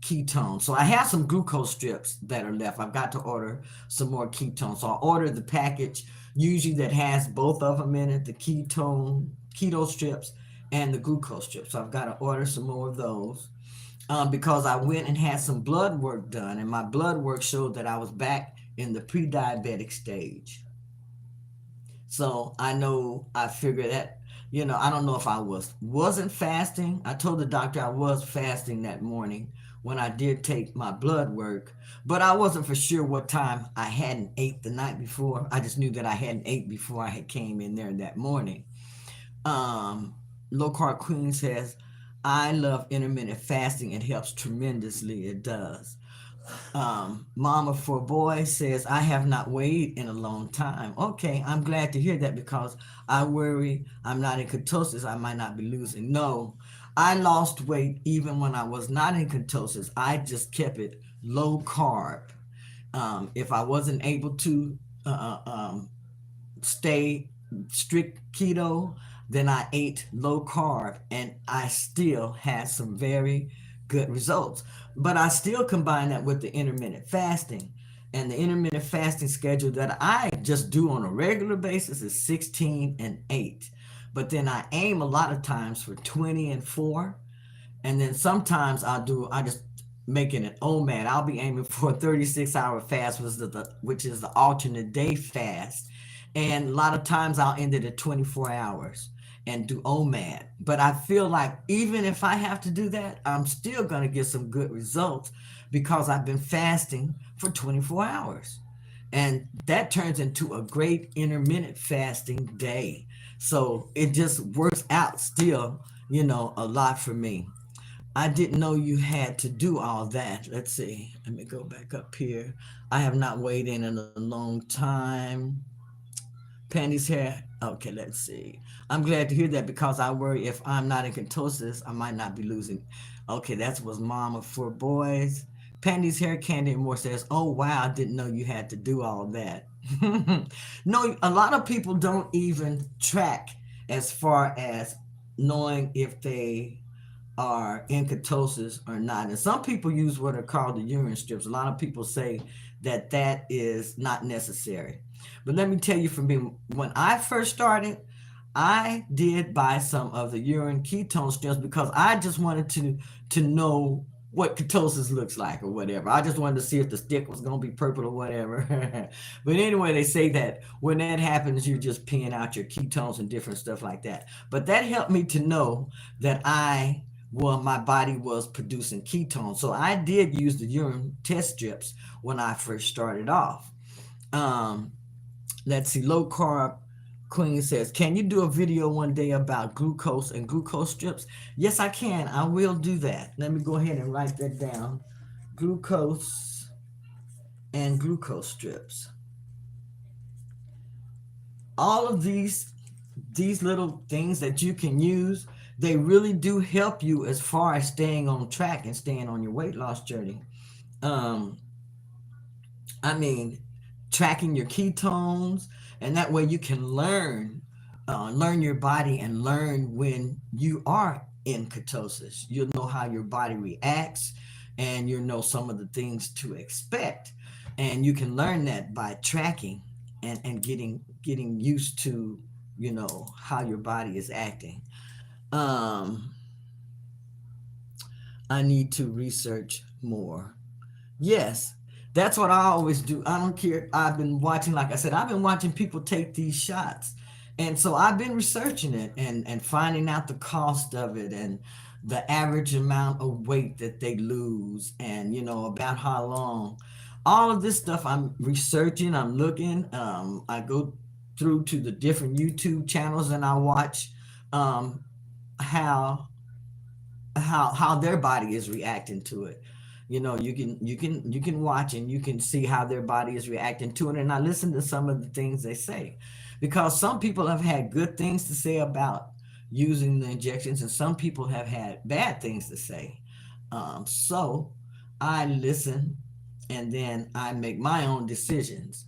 ketones. So I have some glucose strips that are left. I've got to order some more ketones. So I order the package usually that has both of them in it, the keto strips and the glucose strips. So I've got to order some more of those because I went and had some blood work done, and my blood work showed that I was back in the pre-diabetic stage. So I figured that, I don't know if I wasn't fasting. I told the doctor I was fasting that morning when I did take my blood work, but I wasn't for sure what time I hadn't ate the night before. I just knew that I hadn't ate before I had came in there that morning. Um, Low Carb Queen says, I love intermittent fasting. It helps tremendously. It does. Mama for Boy says, I have not weighed in a long time. Okay, I'm glad to hear that because I worry I'm not in ketosis. I might not be losing. No, I lost weight even when I was not in ketosis. I just kept it low carb. If I wasn't able to stay strict keto, then I ate low carb and I still had some very good results. But I still combine that with the intermittent fasting. And the intermittent fasting schedule that I just do on a regular basis is 16 and 8. But then I aim a lot of times for 20 and 4. And then sometimes I just making an OMAD. I'll be aiming for a 36-hour fast, which is the alternate day fast. And a lot of times I'll end it at 24 hours and do OMAD. But I feel like even if I have to do that, I'm still going to get some good results because I've been fasting for 24 hours. And that turns into a great intermittent fasting day. So it just works out still, a lot for me. I didn't know you had to do all that. Let's see. Let me go back up here. I have not weighed in a long time. Pandy's hair. Okay, let's see. I'm glad to hear that because I worry if I'm not in ketosis, I might not be losing. Okay, that was Mama for Boys. Pandy's hair candy more says, "Oh wow, I didn't know you had to do all that." No, a lot of people don't even track as far as knowing if they are in ketosis or not. And some people use what are called the urine strips. A lot of people say that that is not necessary. But let me tell you from me, when I first started, I did buy some of the urine ketone strips because I just wanted to know what ketosis looks like or whatever. I just wanted to see if the stick was going to be purple or whatever. But anyway, they say that when that happens, you're just peeing out your ketones and different stuff like that. But that helped me to know that well, my body was producing ketones. So I did use the urine test strips when I first started off. Um, let's see, low carb Queen says, can you do a video one day about glucose and glucose strips? Yes, I can. I will do that. Let me go ahead and write that down. Glucose and glucose strips. All of these little things that you can use, they really do help you as far as staying on track and staying on your weight loss journey. Um, I mean, tracking your ketones, and that way you can learn your body and learn when you are in ketosis. You'll know how your body reacts, and you'll know some of the things to expect, and you can learn that by tracking and getting used to how your body is acting. Um, I need to research more. Yes, that's what I always do. I don't care. I've been watching, like I said, I've been watching people take these shots. And so I've been researching it and finding out the cost of it and the average amount of weight that they lose and, about how long. All of this stuff I'm researching, I'm looking. I go through to the different YouTube channels and I watch um, how how their body is reacting to it. You can watch and you can see how their body is reacting to it, and I listen to some of the things they say, because some people have had good things to say about using the injections and some people have had bad things to say. So I listen and then I make my own decisions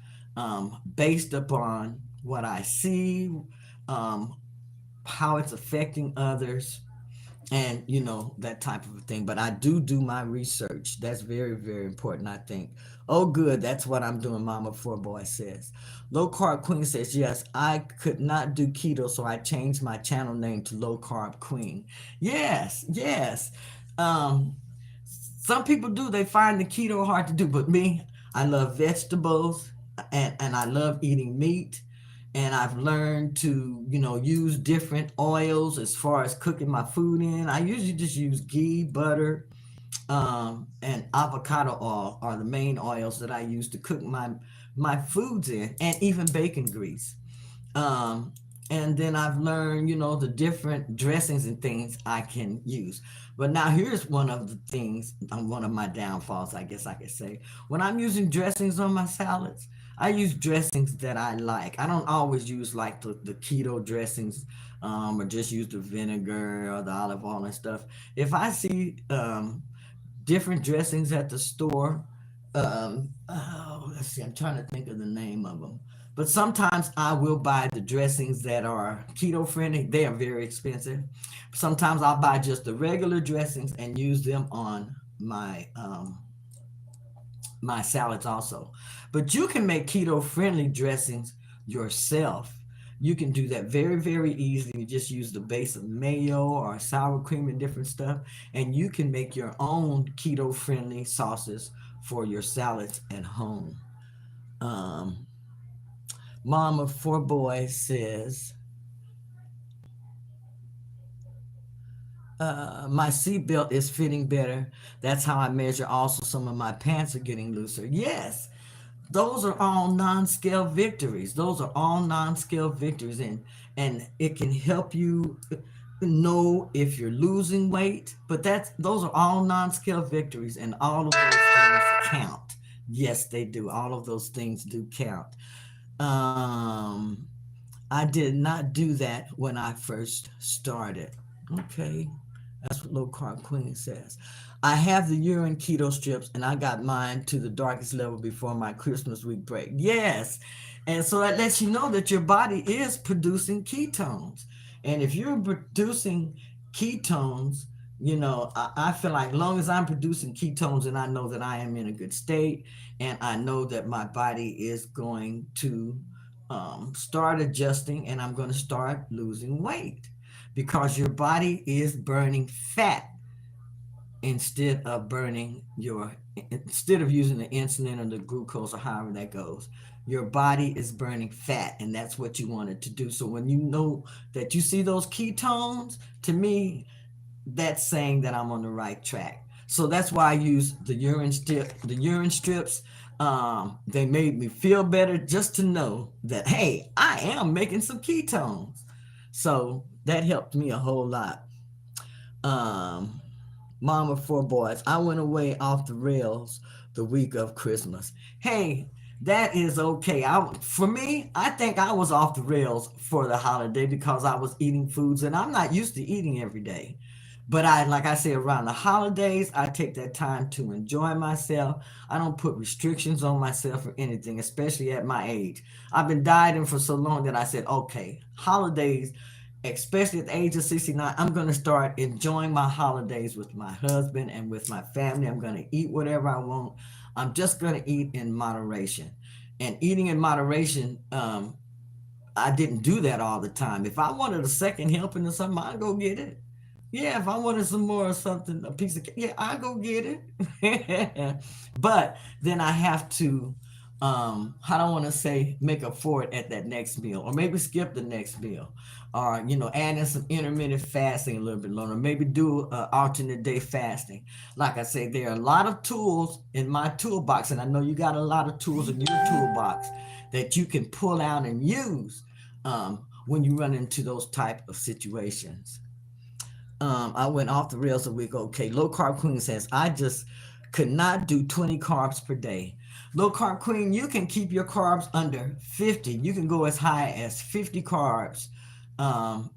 based upon what I see, um, how it's affecting others, and that type of a thing. But I do my research. That's very, very important, I think. Oh, good, that's what I'm doing, Mama Four Boy says. Low Carb Queen says, yes, I could not do keto, so I changed my channel name to Low Carb Queen. Yes, yes. um some people do, they find the keto hard to do, but me, I love vegetables, and I love eating meat, and I've learned to, use different oils as far as cooking my food in. I usually just use ghee, butter, and avocado oil are the main oils that I use to cook my foods in, and even bacon grease. Um, and then I've learned, the different dressings and things I can use. But now here's one of the things, one of my downfalls, I guess I could say. When I'm using dressings on my salads, I use dressings that I like. I don't always use like the keto dressings, or just use the vinegar or the olive oil and stuff. If I see different dressings at the store. Let's see, I'm trying to think of the name of them. But sometimes I will buy the dressings that are keto friendly. They are very expensive. Sometimes I'll buy just the regular dressings and use them on my salads also. But you can make keto friendly dressings yourself. You can do that very, very easily. You just use the base of mayo or sour cream and different stuff, and you can make your own keto friendly sauces for your salads at home. Um, Mom of Four Boys says, my seatbelt is fitting better. That's how I measure. Also, some of my pants are getting looser. Yes, those are all non-scale victories. Those are all non-scale victories, and it can help you know if you're losing weight. But those are all non-scale victories, and all of those things count. Yes, they do. All of those things do count. Um, I did not do that when I first started. Okay, that's what Low Carb Queen says. I have the urine keto strips, and I got mine to the darkest level before my Christmas week break. Yes, and so that lets you know that your body is producing ketones, and if you're producing ketones, I feel like long as I'm producing ketones and I know that I am in a good state and I know that my body is going to start adjusting and I'm going to start losing weight because your body is burning fat instead of burning your instead of using the insulin or the glucose or however that goes. Your body is burning fat and that's what you want it to do. So when you know that you see those ketones, to me that's saying that I'm on the right track. So that's why I use the urine strips. They made me feel better just to know that hey, I am making some ketones. So that helped me a whole lot. Um, Mom of four boys. I went away off the rails the week of Christmas. Hey, that is okay. For me, I think I was off the rails for the holiday because I was eating foods and I'm not used to eating every day. But like I said, around the holidays, I take that time to enjoy myself. I don't put restrictions on myself or anything, especially at my age. I've been dieting for so long that I said, okay, holidays, especially at the age of 69, I'm going to start enjoying my holidays with my husband and with my family. I'm going to eat whatever I want. I'm just going to eat in moderation. And eating in moderation, I didn't do that all the time. If I wanted a second helping or something, I'd go get it. Yeah, if I wanted some more or something, a piece of cake, yeah, I go get it. But then I have to, I don't want to say make up for it at that next meal, or maybe skip the next meal, or add in some intermittent fasting a little bit longer. Maybe do alternate day fasting. Like I say, there are a lot of tools in my toolbox, and I know you got a lot of tools in your toolbox that you can pull out and use when you run into those type of situations. I went off the rails a week. Okay, low carb queen says I just could not do 20 carbs per day. Low carb queen, you can keep your carbs under 50. You can go as high as 50 carbs um,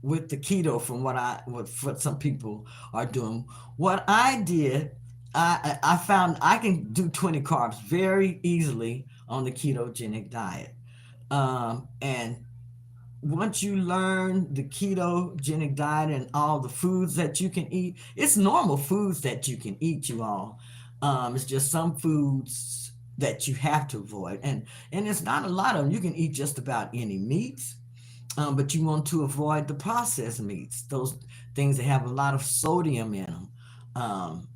with the keto. From what some people are doing. What I did, I found I can do 20 carbs very easily on the ketogenic diet. And once you learn the ketogenic diet and all the foods that you can eat, it's normal foods that you can eat, you all. It's just some foods that you have to avoid, and it's not a lot of them. You can eat just about any meats, but you want to avoid the processed meats, those things that have a lot of sodium in them. Um,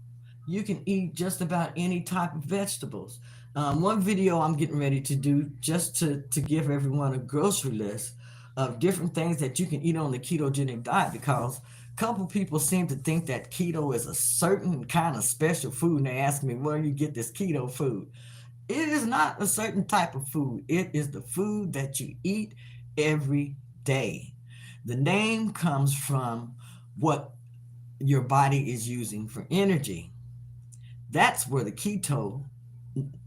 you can eat just about any type of vegetables. One video I'm getting ready to do just to give everyone a grocery list of different things that you can eat on the ketogenic diet because a couple people seem to think that keto is a certain kind of special food and they ask me where do you get this keto food. It is not a certain type of food. It is the food that you eat every day. The name comes from what your body is using for energy. That's where the keto,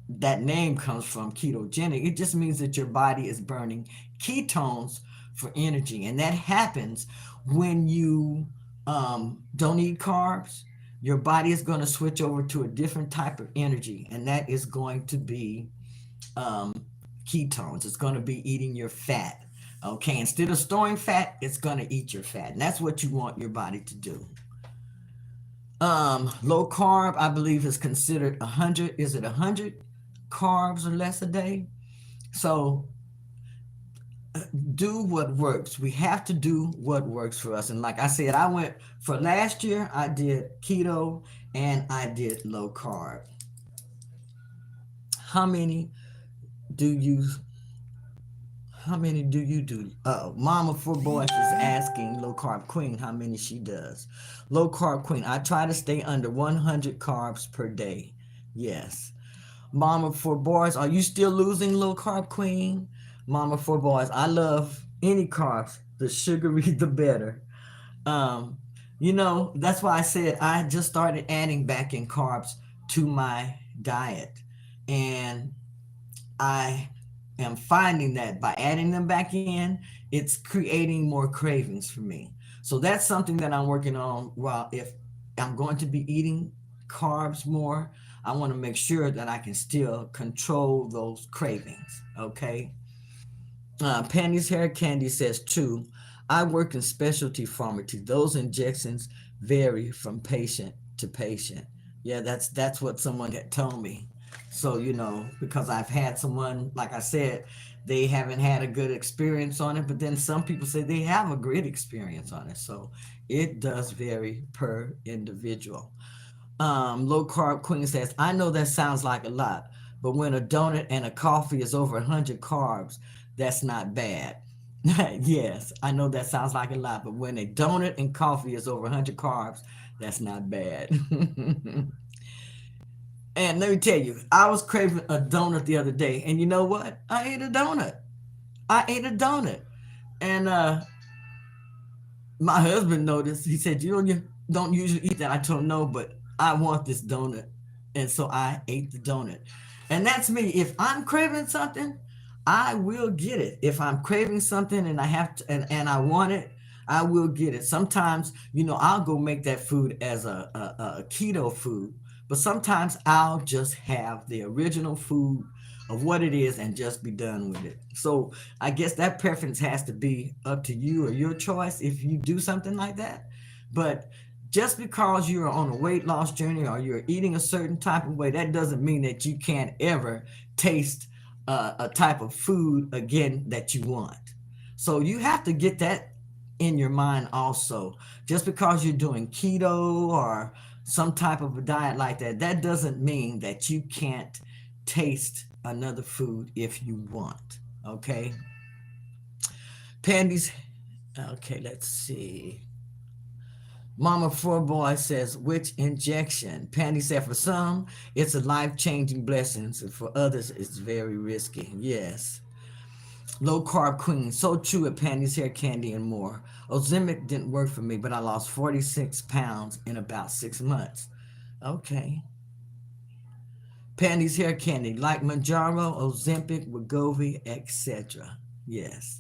that name comes from, ketogenic. It just means that your body is burning ketones for energy. And that happens when you don't eat carbs. Your body is going to switch over to a different type of energy, and that is going to be um, ketones. It's going to be eating your fat. Okay, instead of storing fat, it's going to eat your fat. And that's what you want your body to do. Low carb, I believe, is considered 100. Is it 100 carbs or less a day? So do what works. We have to do what works for us. And like I said, I went for last year, I did keto and I did low carb. How many do you how many do you do? Mama for boys is asking low carb queen how many she does. Low carb queen, I try to stay under 100 carbs per day. Yes. Mama for boys, are you still losing low carb queen? Mama for boys, I love any carbs. The sugary, the better. Um, that's why I said I just started adding back in carbs to my diet. And I am finding that by adding them back in, it's creating more cravings for me. So that's something that I'm working on. Well, if I'm going to be eating carbs more, I want to make sure that I can still control those cravings. Okay. Penny's hair candy says true. I work in specialty pharmacy. Those injections vary from patient to patient. Yeah, that's what someone had told me. So, because I've had someone, like I said, they haven't had a good experience on it, but then some people say they have a great experience on it. So it does vary per individual. Low carb queen says, I know that sounds like a lot, but when a donut and a coffee is over 100 carbs, that's not bad. Yes, I know that sounds like a lot, but when a donut and coffee is over 100 carbs, that's not bad. And let me tell you, I was craving a donut the other day, and you know what? I ate a donut. I ate a donut. And my husband noticed. He said, you don't usually eat that. I told him no, but I want this donut. And so I ate the donut. And that's me. If I'm craving something, I will get it. If I'm craving something and I have to, and I want it, I will get it. Sometimes, I'll go make that food as a keto food, but sometimes I'll just have the original food of what it is and just be done with it. So I guess that preference has to be up to you or your choice if you do something like that. But just because you're on a weight loss journey or you're eating a certain type of way, that doesn't mean that you can't ever taste a type of food again that you want. So you have to get that in your mind also. Just because you're doing keto or some type of a diet like that, that doesn't mean that you can't taste another food if you want. Okay. Pandy's. Okay, let's see. Mama Four Boy says, which injection? Pandy said, for some, it's a life changing blessing. And for others, it's very risky. Yes. Low carb queen. So true at Pandy's Hair Candy and more. Ozempic didn't work for me, but I lost 46 pounds in about 6 months. Okay. Pandy's Hair Candy. Like Manjaro, Ozempic, Wegovy, etc. Yes.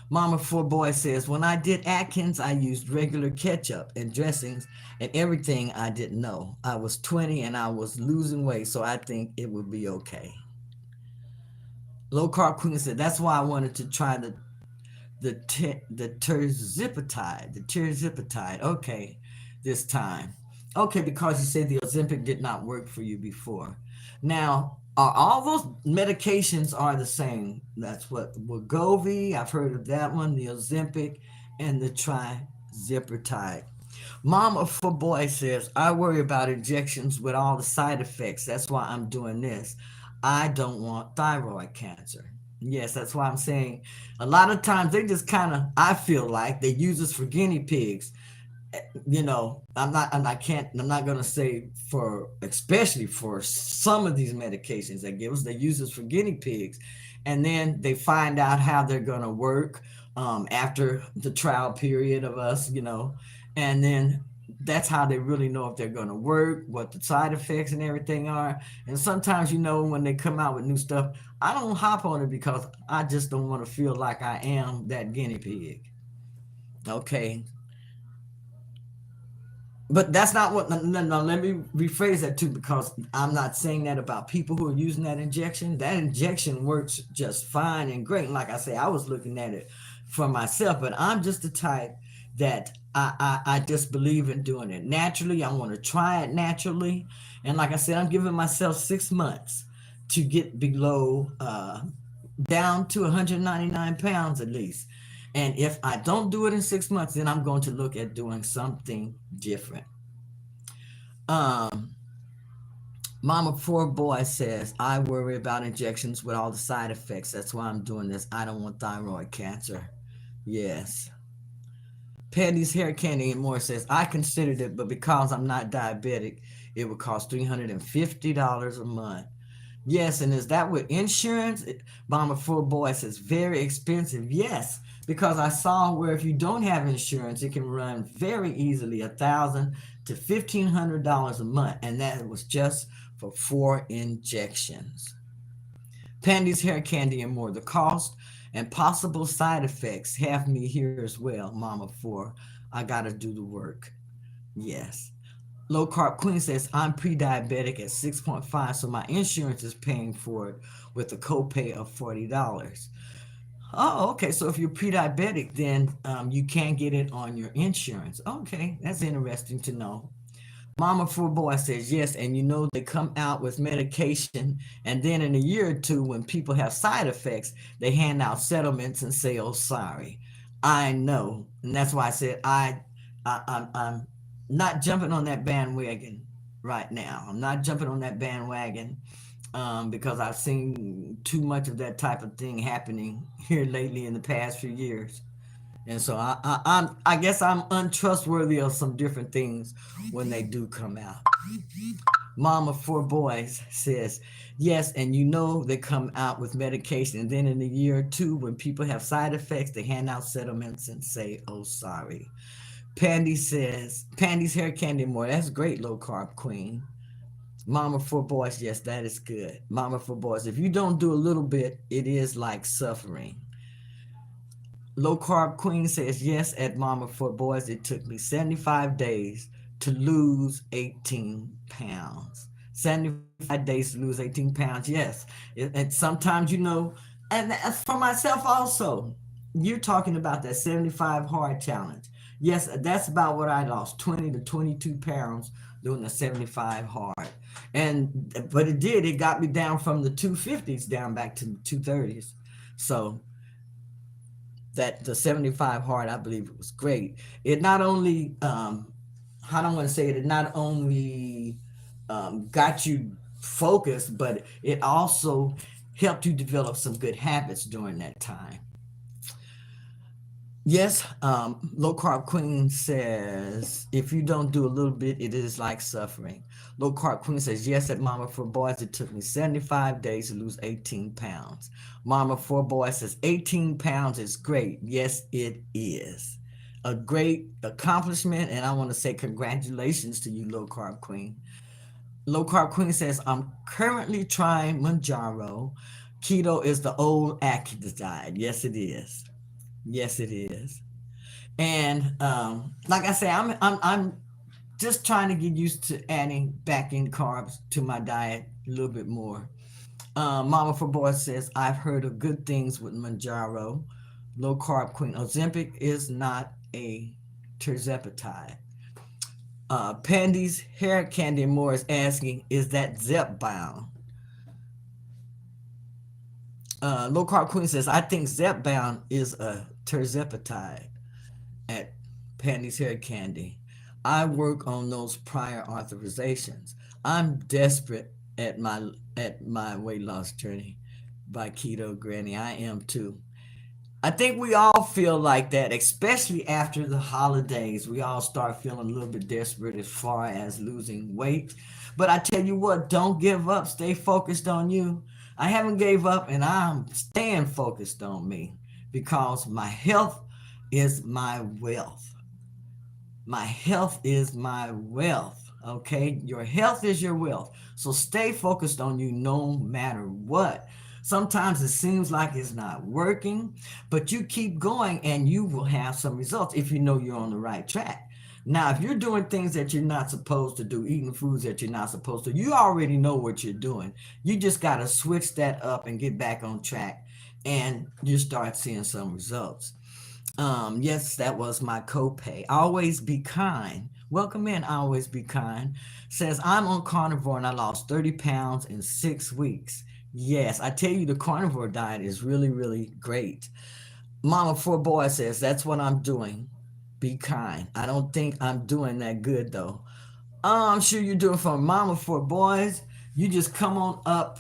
Mama Four Boy says, when I did Atkins, I used regular ketchup and dressings and everything I didn't know. I was 20 and I was losing weight, so I think it would be okay. Low Carb Queen said, that's why I wanted to try the terzipatide. Okay, this time. Okay, because you said the Ozempic did not work for you before. Now, are all those medications are the same? That's what Wegovy. I've heard of that one. The Ozempic and the trizipatide. Mama for Boy says, I worry about injections with all the side effects. That's why I'm doing this. I don't want thyroid cancer. Yes, that's why I'm saying a lot of times they just kind of, I feel like they use us for guinea pigs. I'm not going to say for, especially for some of these medications they give us, they use us for guinea pigs. And then they find out how they're going to work after the trial period of us, and then that's how they really know if they're going to work, what the side effects and everything are. And sometimes, when they come out with new stuff, I don't hop on it because I just don't want to feel like I am that guinea pig. Okay. But that's not what. No, let me rephrase that too, because I'm not saying that about people who are using that injection. That injection works just fine and great. And like I say, I was looking at it for myself, but I'm just the type that I just believe in doing it naturally. I want to try it naturally, and like I said, I'm giving myself 6 months to get below down to 199 pounds at least. And if I don't do it in 6 months, then I'm going to look at doing something different. Um, Mama Four Boy says, I worry about injections with all the side effects. That's why I'm doing this. I don't want thyroid cancer. Yes. Patty's Hair Candy and more says, I considered it, but because I'm not diabetic, it would cost $350 a month. Yes, and is that with insurance? Bomber Full Boy says very expensive. Yes, because I saw where if you don't have insurance, it can run very easily $1,000 to $1,500 a month, and that was just for 4 injections. Pandy's Hair Candy and more. The cost and possible side effects have me here as well, Mama. For I gotta do the work. Yes. Low Carb Queen says, I'm pre diabetic at 6.5, so my insurance is paying for it with a copay of $40. Oh, okay. So if you're pre-diabetic, then you can get it on your insurance. Okay, that's interesting to know. Mama Four Boy says yes, and you know they come out with medication, and then in a year or two, when people have side effects, they hand out settlements and say, "Oh, sorry." I know, and that's why I said I'm not jumping on that bandwagon right now. I'm not jumping on that bandwagon because I've seen too much of that type of thing happening here lately in the past few years. And so I guess I'm untrustworthy of some different things when they do come out. Mom of four boys says, yes, and you know they come out with medication. And then in a year or two, when people have side effects, they hand out settlements and say, oh, sorry. Pandy says, Pandy's hair candy more. That's great, low carb queen. Mama for boys, yes, that is good. Mama for boys, if you don't do a little bit, it is like suffering. Low Carb Queen says, yes, at Mama for Boys, it took me 75 days to lose 18 pounds. 75 days to lose 18 pounds, yes. And sometimes, and for myself also, you're talking about that 75 hard challenge. Yes, that's about what I lost, 20 to 22 pounds doing the 75 hard. But it got me down from the 250s down back to the 230s. So that the 75 hard, I believe it was great. It not only, I don't want to say it, it not only got you focused, but it also helped you develop some good habits during that time. Yes, Low Carb Queen says, if you don't do a little bit, it is like suffering. Low Carb Queen says, yes, at Mama for Boys, it took me 75 days to lose 18 pounds. Mama for Boys says, 18 pounds is great. Yes, it is. A great accomplishment, and I want to say congratulations to you, Low Carb Queen. Low Carb Queen says, I'm currently trying Manjaro. Keto is the old Atkins diet. Yes, it is. Yes, it is. And like I say, I'm just trying to get used to adding back in carbs to my diet a little bit more. Mama for Boy says I've heard of good things with Manjaro. Low carb queen. Ozempic is not a terzepatide. Pandy's hair candy more is asking, is that Zepbound? Low carb queen says I think Zepbound is a terzepatide. At Pandy's Hair Candy. I work on those prior authorizations. I'm desperate at my weight loss journey by Keto Granny. I am too. I think we all feel like that, especially after the holidays. We all start feeling a little bit desperate as far as losing weight. But I tell you what, don't give up. Stay focused on you. I haven't gave up and I'm staying focused on me because my health is my wealth. My health is my wealth. Okay? Your health is your wealth. So stay focused on you no matter what. Sometimes it seems like it's not working, but you keep going and you will have some results if you know you're on the right track. Now, if you're doing things that you're not supposed to do, eating foods that you're not supposed to, you already know what you're doing. You just got to switch that up and get back on track, and you start seeing some results. Yes, that was my copay. Always be kind. Welcome in, always be kind. Says, I'm on carnivore and I lost 30 pounds in 6 weeks. Yes, I tell you, the carnivore diet is really, really great. Mama Four Boy says, that's what I'm doing. Be kind. I don't think I'm doing that good though. I'm sure you're doing for Mama Four Boys. You just come on up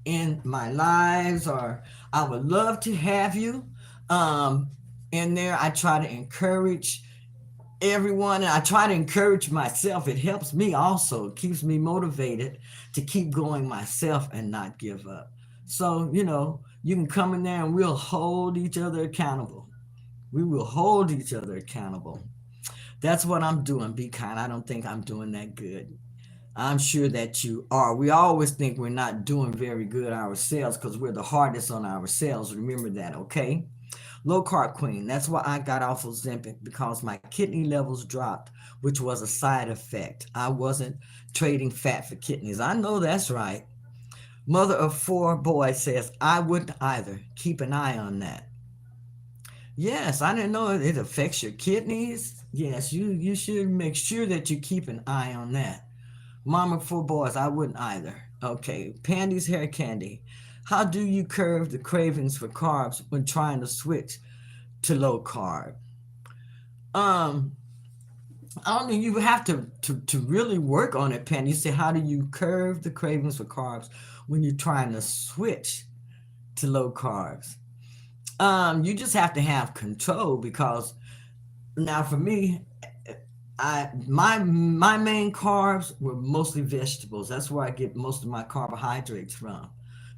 in my lives, or I would love to have you. Um, in there, I try to encourage everyone, and I try to encourage myself. It helps me also. It keeps me motivated to keep going myself and not give up. So, you can come in there and we'll hold each other accountable. We will hold each other accountable. That's what I'm doing. Be kind. I don't think I'm doing that good. I'm sure that you are. We always think we're not doing very good ourselves because we're the hardest on ourselves. Remember that, okay? Low carb queen. That's why I got off of Ozempic, because my kidney levels dropped, which was a side effect. I wasn't trading fat for kidneys. I know that's right. Mother of four boys says, I wouldn't either. Keep an eye on that. Yes, I didn't know it affects your kidneys. Yes, you should make sure that you keep an eye on that. Mama for boys, I wouldn't either. Okay, Pandy's hair candy. How do you curb the cravings for carbs when trying to switch to low carb? Um, I don't know. You have to really work on it, Pandy. You say, how do you curb the cravings for carbs when you're trying to switch to low carbs? You just have to have control because now for me, my main carbs were mostly vegetables. That's where I get most of my carbohydrates from.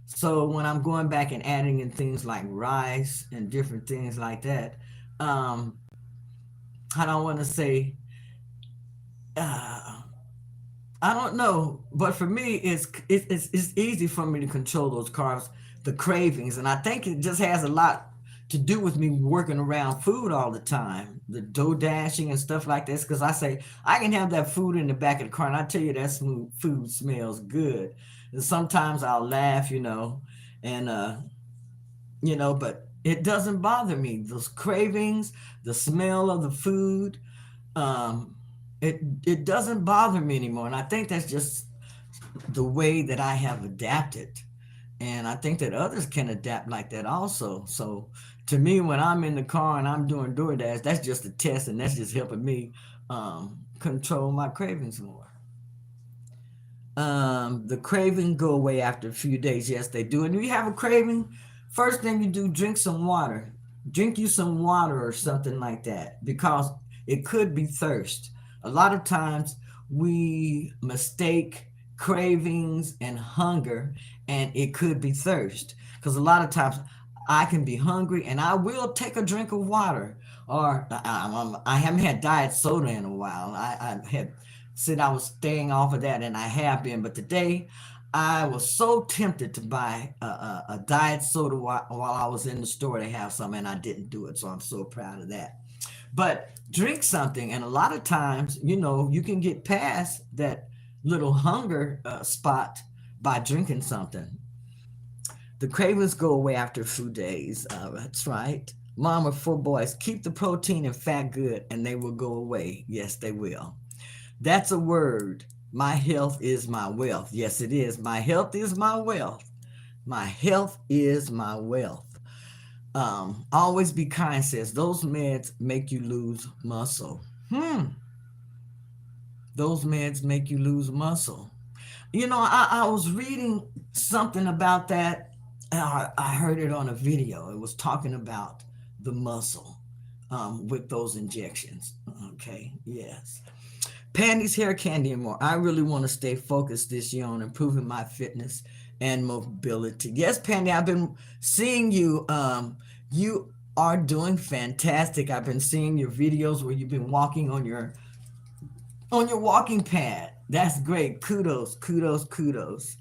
So when I'm going back and adding in things like rice and different things like that, um, I don't want to say uh, I don't know, but for me, it's easy for me to control those carbs, the cravings, and I think it just has a lot to do with me working around food all the time, the dough dashing and stuff like this. Because I say I can have that food in the back of the car, and I tell you that smooth food smells good. And sometimes I'll laugh, and but it doesn't bother me. Those cravings, the smell of the food, um, it doesn't bother me anymore, and I think that's just the way that I have adapted, and I think that others can adapt like that also. So to me, when I'm in the car and I'm doing DoorDash, that's just a test, and that's just helping me control my cravings more. The craving go away after a few days. Yes, they do. And if you have a craving, first thing you do, drink some water. Drink you some water or something like that because it could be thirst. A lot of times we mistake cravings and hunger, and it could be thirst. Because a lot of times I can be hungry and I will take a drink of water. Or I haven't had diet soda in a while. I had said I was staying off of that, and I have been. But today, I was so tempted to buy a diet soda while I was in the store to have some, and I didn't do it. So I'm so proud of that. But drink something, and a lot of times, you can get past that little hunger spot by drinking something. The cravings go away after a few days. That's right. Mom or four boys, keep the protein and fat good, and they will go away. Yes, they will. That's a word. My health is my wealth. Yes, it is. My health is my wealth. My health is my wealth. Always be kind says those meds make you lose muscle. Those meds make you lose muscle. I was reading something about that. I heard it on a video. It was talking about the muscle with those injections. Okay, yes. Pandy's hair candy and more. I really want to stay focused this year on improving my fitness and mobility. Yes, Pandy, I've been seeing you. You are doing fantastic. I've been seeing your videos where you've been walking on your walking pad. That's great. Kudos, kudos, kudos.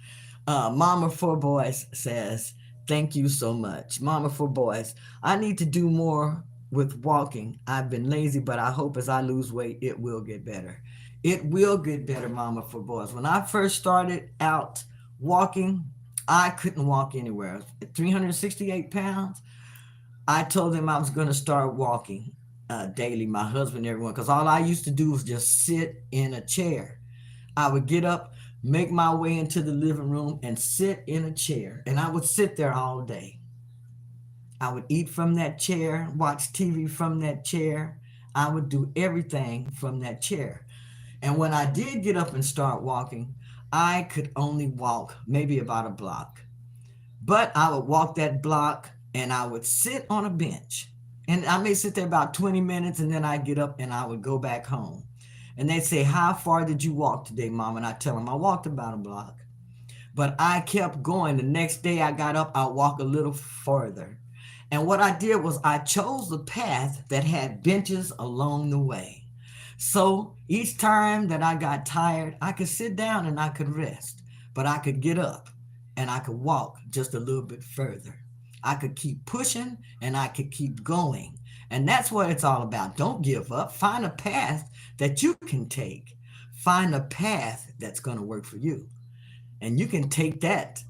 Mama for Boys says, thank you so much. Mama for Boys, I need to do more with walking. I've been lazy, but I hope as I lose weight, it will get better. It will get better, Mama for Boys. When I first started out walking, I couldn't walk anywhere. At 368 pounds, I told them I was going to start walking daily, my husband, everyone, because all I used to do was just sit in a chair. I would get up, make my way into the living room, and sit in a chair. And I would sit there all day. I would eat from that chair, watch TV from that chair. I would do everything from that chair. And when I did get up and start walking, I could only walk maybe about a block. But I would walk that block and I would sit on a bench. And I may sit there about 20 minutes and then I'd get up and I would go back home. And they'd say, how far did you walk today, Mom? And I tell them I walked about a block. But I kept going. The next day I got up, I walked a little further. And what I did was I chose the path that had benches along the way. So each time that I got tired, I could sit down and I could rest, but I could get up and I could walk just a little bit further. I could keep pushing and I could keep going. And that's what it's all about. Don't give up. Find a path that you can take. Find a path that's going to work for you. And you can take that,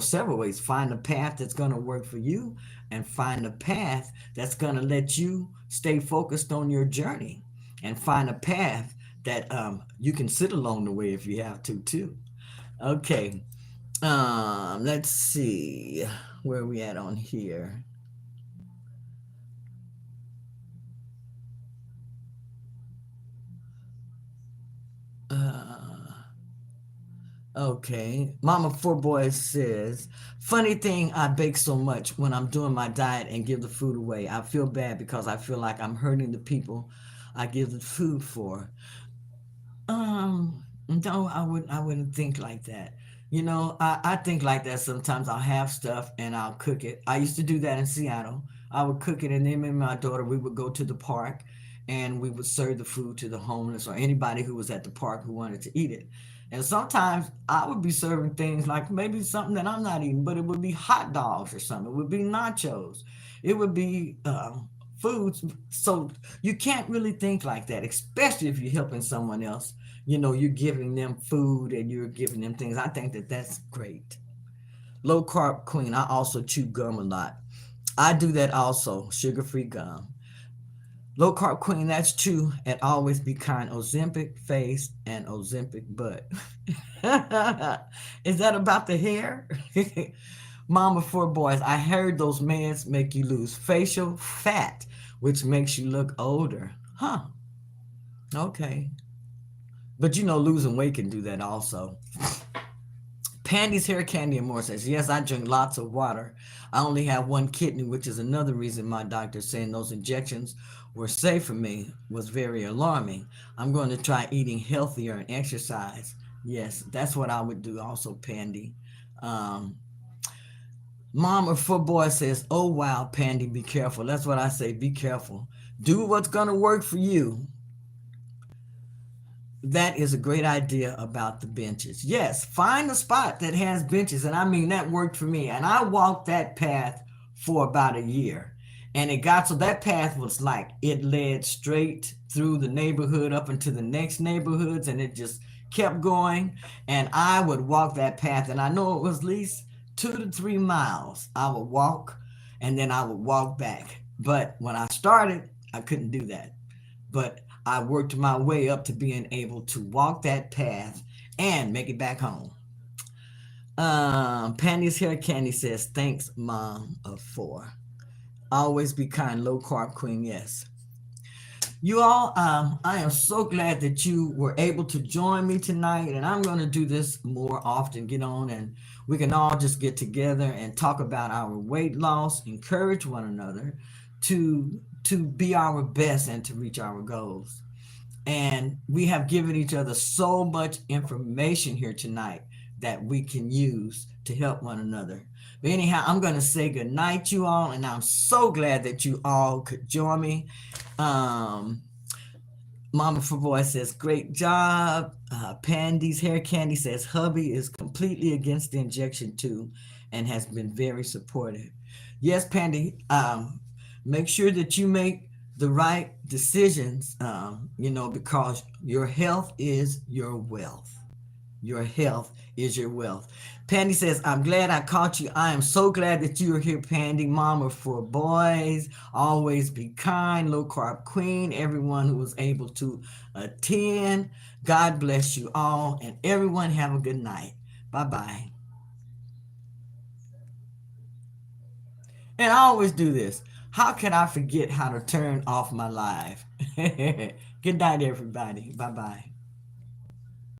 several ways. Find a path that's going to work for you. and find a path that's going to let you stay focused on your journey and find a path that you can sit along the way if you have to too. Okay. Let's see where are we at on here. Uh, okay. Mama Four Boys says, funny thing, I bake so much when I'm doing my diet and give the food away. I feel bad because I feel like I'm hurting the people I give the food for. No, I wouldn't think like that. I think like that sometimes. I'll have stuff and I'll cook it. I used to do that in Seattle. I would cook it and then me and my daughter, we would go to the park and we would serve the food to the homeless or anybody who was at the park who wanted to eat it. And sometimes I would be serving things like maybe something that I'm not eating, but it would be hot dogs or something. It would be nachos. It would be foods. So you can't really think like that, especially if you're helping someone else. You're giving them food and you're giving them things. I think that that's great. Low carb queen. I also chew gum a lot. I do that also, sugar free gum. Low carb queen, that's true. And always be kind. Ozempic face and Ozempic butt. Is that about the hair? Mama Four Boys, I heard those meds make you lose facial fat, which makes you look older. Huh. Okay. But losing weight can do that also. Pandy's Hair Candy and More says, yes, I drink lots of water. I only have one kidney, which is another reason my doctor saying those injections were safe for me was very alarming. I'm going to try eating healthier and exercise. Yes, that's what I would do also, Pandy. Um, Mom or footboy says, oh wow, Pandy, be careful. That's what I say, be careful. Do what's going to work for you. That is a great idea about the benches. Yes, find a spot that has benches. And I mean, that worked for me. And I walked that path for about a year. And it got so that path was like it led straight through the neighborhood up into the next neighborhoods. And it just kept going. And I would walk that path. And I know it was at least 2 to 3 miles. I would walk and then I would walk back. But when I started, I couldn't do that. But I worked my way up to being able to walk that path and make it back home. Pandy's Hair Candy says, thanks, Mom of Four. Always be kind, low carb queen, yes. You all, I am so glad that you were able to join me tonight, and I'm going to do this more often. Get on, and we can all just get together and talk about our weight loss, encourage one another to be our best and to reach our goals. And we have given each other so much information here tonight that we can use to help one another. But anyhow, I'm going to say good night, you all, and I'm so glad that you all could join me. Um, Mama for Boy says, great job. Pandy's Hair Candy says, hubby is completely against the injection too and has been very supportive. Yes, Pandy, make sure that you make the right decisions, because your health is your wealth. Your health is your wealth. Pandy says, I'm glad I caught you. I am so glad that you are here, Pandy. Mama for boys. Always be kind. Low carb queen. Everyone who was able to attend. God bless you all. And everyone have a good night. Bye bye. And I always do this. How can I forget how to turn off my live? Good night, everybody. Bye bye.